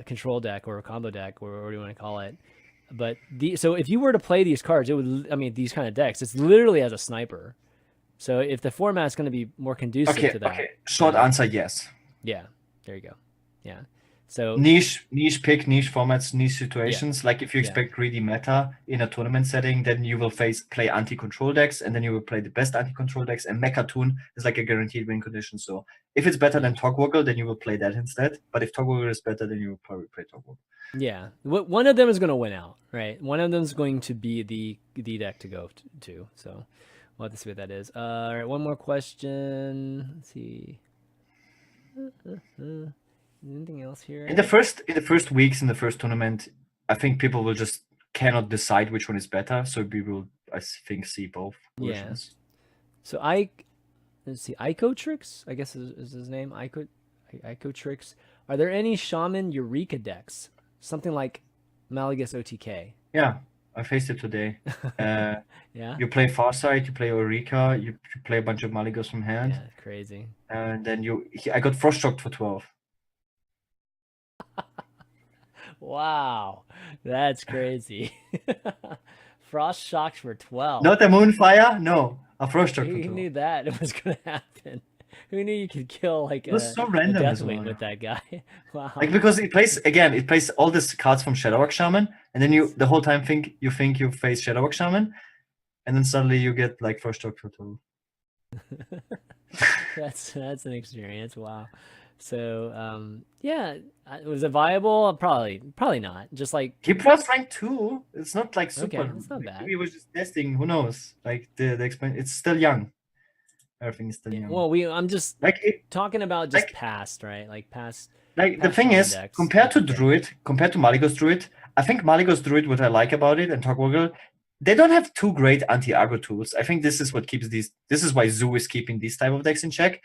control deck or a combo deck, or whatever you want to call it. But so if you were to play these cards, these kind of decks, it's literally as a sniper. So if the format's going to be more conducive to that, okay. Short answer, yes. Yeah, there you go. Yeah. So niche pick, niche formats, niche situations. Yeah. Like if you expect greedy meta in a tournament setting, then you will play anti-control decks, and then you will play the best anti-control decks, and Mechatoon is like a guaranteed win condition. So if it's better than Togwaggle, then you will play that instead. But if Togwaggle is better, then you will probably play Togwaggle. Yeah, one of them is going to win out, right? One of them is going to be the deck to go to. So we'll have to see what that is. All right, one more question. Let's see. Anything else here? In the first weeks in the first tournament, I think people will just cannot decide which one is better. So we will, I think, see both versions. Yeah. So let's see, Icotrix, I guess is his name. Icotrix. Are there any Shaman Eureka decks? Something like Malagus OTK. Yeah, I faced it today. Yeah. You play Farsight, you play Eureka, you play a bunch of Malygos from hand. Yeah, crazy. And then I got Frost Shocked for 12. Wow, that's crazy. Frost Shocked for 12. Not a Moonfire? No, a Frost Shocked for 12. Who knew that it was going to happen? Who knew you could kill like it was so random a as Deathwing well. with that guy? Wow. Like, because it plays all these cards from Shadowwalk Shaman, and then you the whole time think you face Shadowwalk Shaman, and then suddenly you get like Frost Shocked for 12. That's an experience. Wow. So yeah, was it viable? Probably not. Just like he was rank 2. It's not like super. Okay, it's not bad. He was just testing. Who knows? Like the expansion, it's still young. Everything is still young. Well, I'm just talking about just past, right? Like past. Like the thing is, compared to Druid, compared to Malygos Druid, I think Malygos Druid, what I like about it, and Togwaggle, they don't have two great anti-aggro tools. I think this is what keeps these. This is why Zoo is keeping these type of decks in check.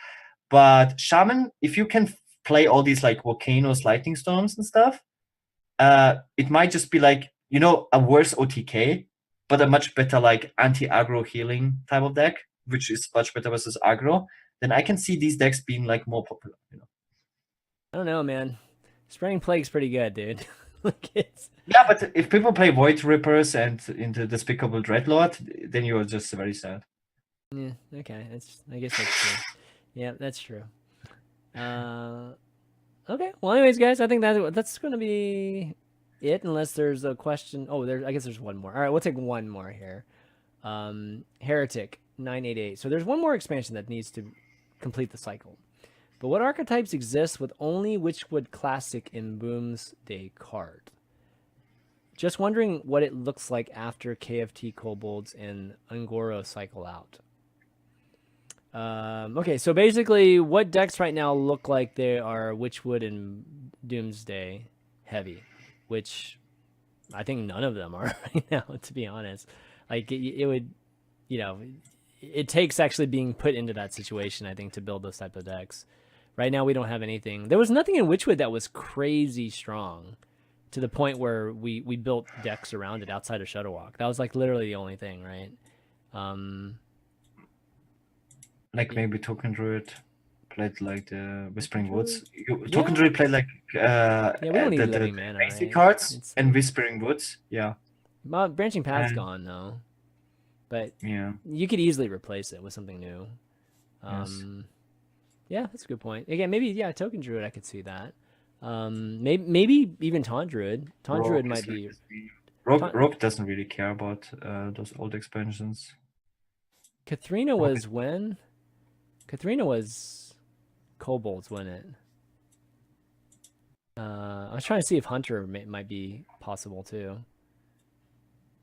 But Shaman, if you can play all these like volcanoes, lightning storms, and stuff, it might just be like a worse OTK, but a much better like anti-aggro healing type of deck, which is much better versus aggro. Then I can see these decks being like more popular. I don't know, man. Spraying Plague's pretty good, dude. Yeah, but if people play Void Rippers and into Despicable Dreadlord, then you're just very sad. Yeah, okay. I guess that's true. Yeah, that's true. Okay. Well, anyways, guys, I think that's going to be it, unless there's a question. Oh, I guess there's one more. All right, we'll take one more here. Heretic 988. So there's one more expansion that needs to complete the cycle. But what archetypes exist with only Witchwood Classic in Boomsday card? Just wondering what it looks like after KFT Kobolds and Ungoro cycle out. Okay, so basically, what decks right now look like they are Witchwood and Doomsday heavy, which I think none of them are right now, to be honest. Like, it would, it takes actually being put into that situation, I think, to build those type of decks. Right now, we don't have anything. There was nothing in Witchwood that was crazy strong to the point where we built decks around it outside of Shutterwalk. That was like literally the only thing, right? Like maybe Token Druid played like the Whispering Woods. Token Druid played like we don't need living mana, basic cards and Whispering Woods. Yeah. Branching Path's gone though, but yeah, you could easily replace it with something new. Yes. Yeah, that's a good point. Again, maybe token druid. I could see that. Maybe even taunt druid. Taunt druid Rogue might is be. really Taunt- Rogue doesn't really care about those old expansions. Katharina Rogue was when? Katharina was kobolds, wasn't it? I was trying to see if Hunter might be possible too.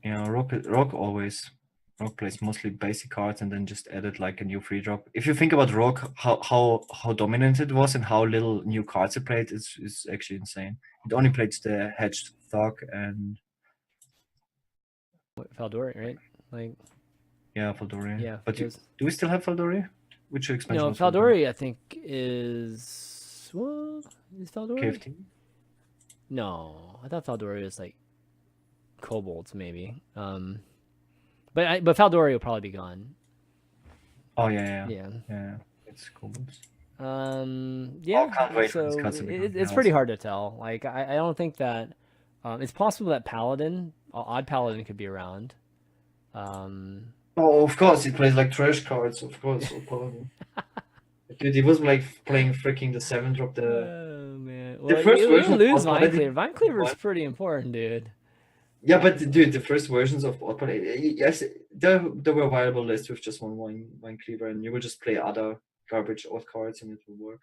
Yeah, Rogue always. Rogue plays mostly basic cards and then just added like a new free drop. If you think about Rogue, how dominant it was and how little new cards it played, is actually insane. It only played the Hedged Thug and Faldori, right? Like, yeah, Faldori. yeah. But do we still have Faldori? Which expansion No, was Faldori, I think is what is Faldori? KFT? No, I thought Faldori was like kobolds, maybe. But Faldori will probably be gone. Oh yeah. It's cool. Yeah. Can't wait for So these cards to become it's pretty hard to tell. Like, I don't think that it's possible that Paladin, Odd Paladin, could be around. Oh, of course, it plays like trash cards. Of course, dude, he was like playing freaking the 7-drop. Oh man, the first version you lose of Odd Vinecleaver. Paladin- Vinecleaver is pretty important, dude. Yeah, but dude, the first versions of Odd Paladin, yes, there were viable lists with just one cleaver, and you would just play other garbage odd cards, and it will work.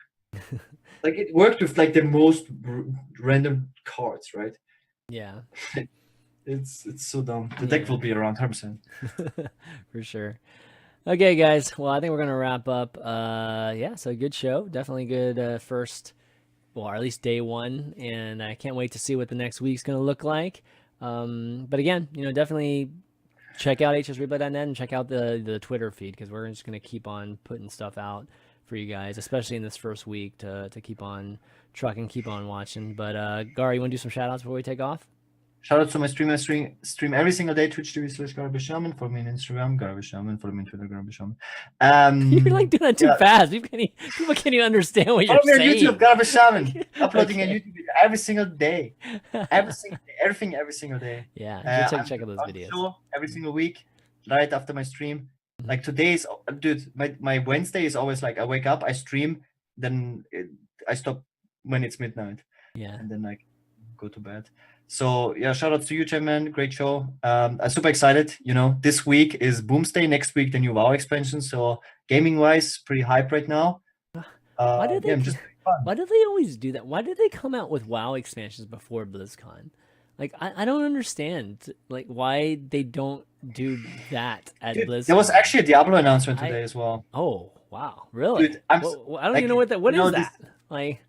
Like it worked with like the most random cards, right? Yeah. It's so dumb. The deck will be around 100%. For sure. Okay, guys. Well, I think we're gonna wrap up. Yeah. So good show. Definitely good first, well, or at least day one, and I can't wait to see what the next week's gonna look like. But again, definitely check out hsreplay.net and check out the Twitter feed, because we're just gonna keep on putting stuff out for you guys, especially in this first week to keep on trucking, keep on watching. But Gaara, you want to do some shout outs before we take off? Shout out to my stream. I stream every single day, twitch.tv/GaaraBShaman. Follow me on Instagram, GaaraBShaman. Follow me on Twitter, GaaraBShaman. You're like doing that too fast. People can't even understand what you're saying. Follow me on YouTube, GaaraBShaman. Uploading on YouTube every single day. Everything every single day. Yeah, check out those videos. Show every single week, right after my stream. Like today's, dude, my Wednesday is always like I wake up, I stream, then I stop when it's midnight. Yeah. And then I go to bed. So yeah, shout out to you, Chanman. Great show. I'm super excited. This week is Boomsday. Next week, the new WoW expansion. So gaming wise, pretty hype right now. Why do they always do that? Why did they come out with WoW expansions before BlizzCon? Like, I don't understand like why they don't do that at BlizzCon. There was actually a Diablo announcement today as well. Oh wow, really? Dude, I don't even know what is that. Like,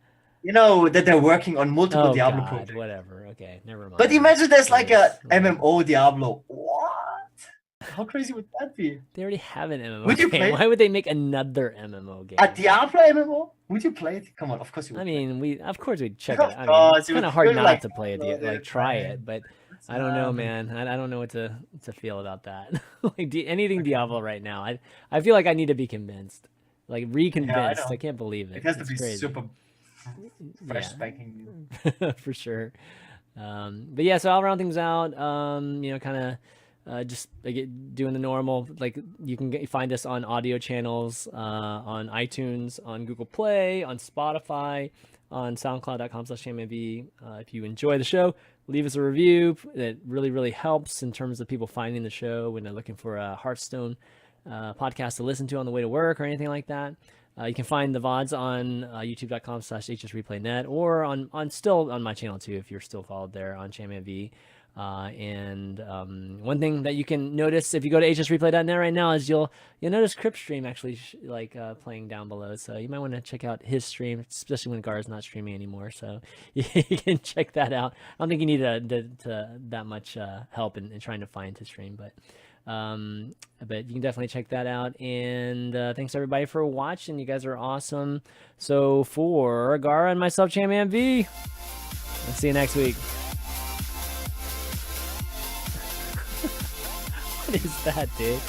that they're working on multiple Diablo projects. Whatever. Okay, never mind. But imagine there's like a MMO Diablo. What? How crazy would that be? They already have an MMO would you game. play? Why would they make another MMO game? A Diablo MMO? Would you play it? Come on, of course you would. I mean, of course we'd check it. I mean, it's kind of hard not to play it, try it, but I don't know, man. I don't know what to feel about that. Like anything Diablo right now, I feel like I need to be convinced, like reconvinced. I can't believe it. It has to be crazy. super fresh spanking new. For sure. But yeah, so I'll round things out. Kind of just doing the normal. Like you can find us on audio channels, on iTunes, on Google Play, on Spotify, on SoundCloud.com/ChanmanV. If you enjoy the show, leave us a review. It really, really helps in terms of people finding the show when they're looking for a Hearthstone podcast to listen to on the way to work or anything like that. You can find the VODs on youtube.com/hsreplaynet or on my channel too, if you're still followed there on ChanmanV. And one thing that you can notice if you go to hsreplay.net right now is you'll notice Crip stream actually playing down below. So you might want to check out his stream, especially when Gaara's not streaming anymore. So you can check that out. I don't think you need that much help in trying to find his stream, but you can definitely check that out. And thanks everybody for watching. You guys are awesome. So for Gaara and myself, ChanmanV, I'll see you next week. What is that, dude?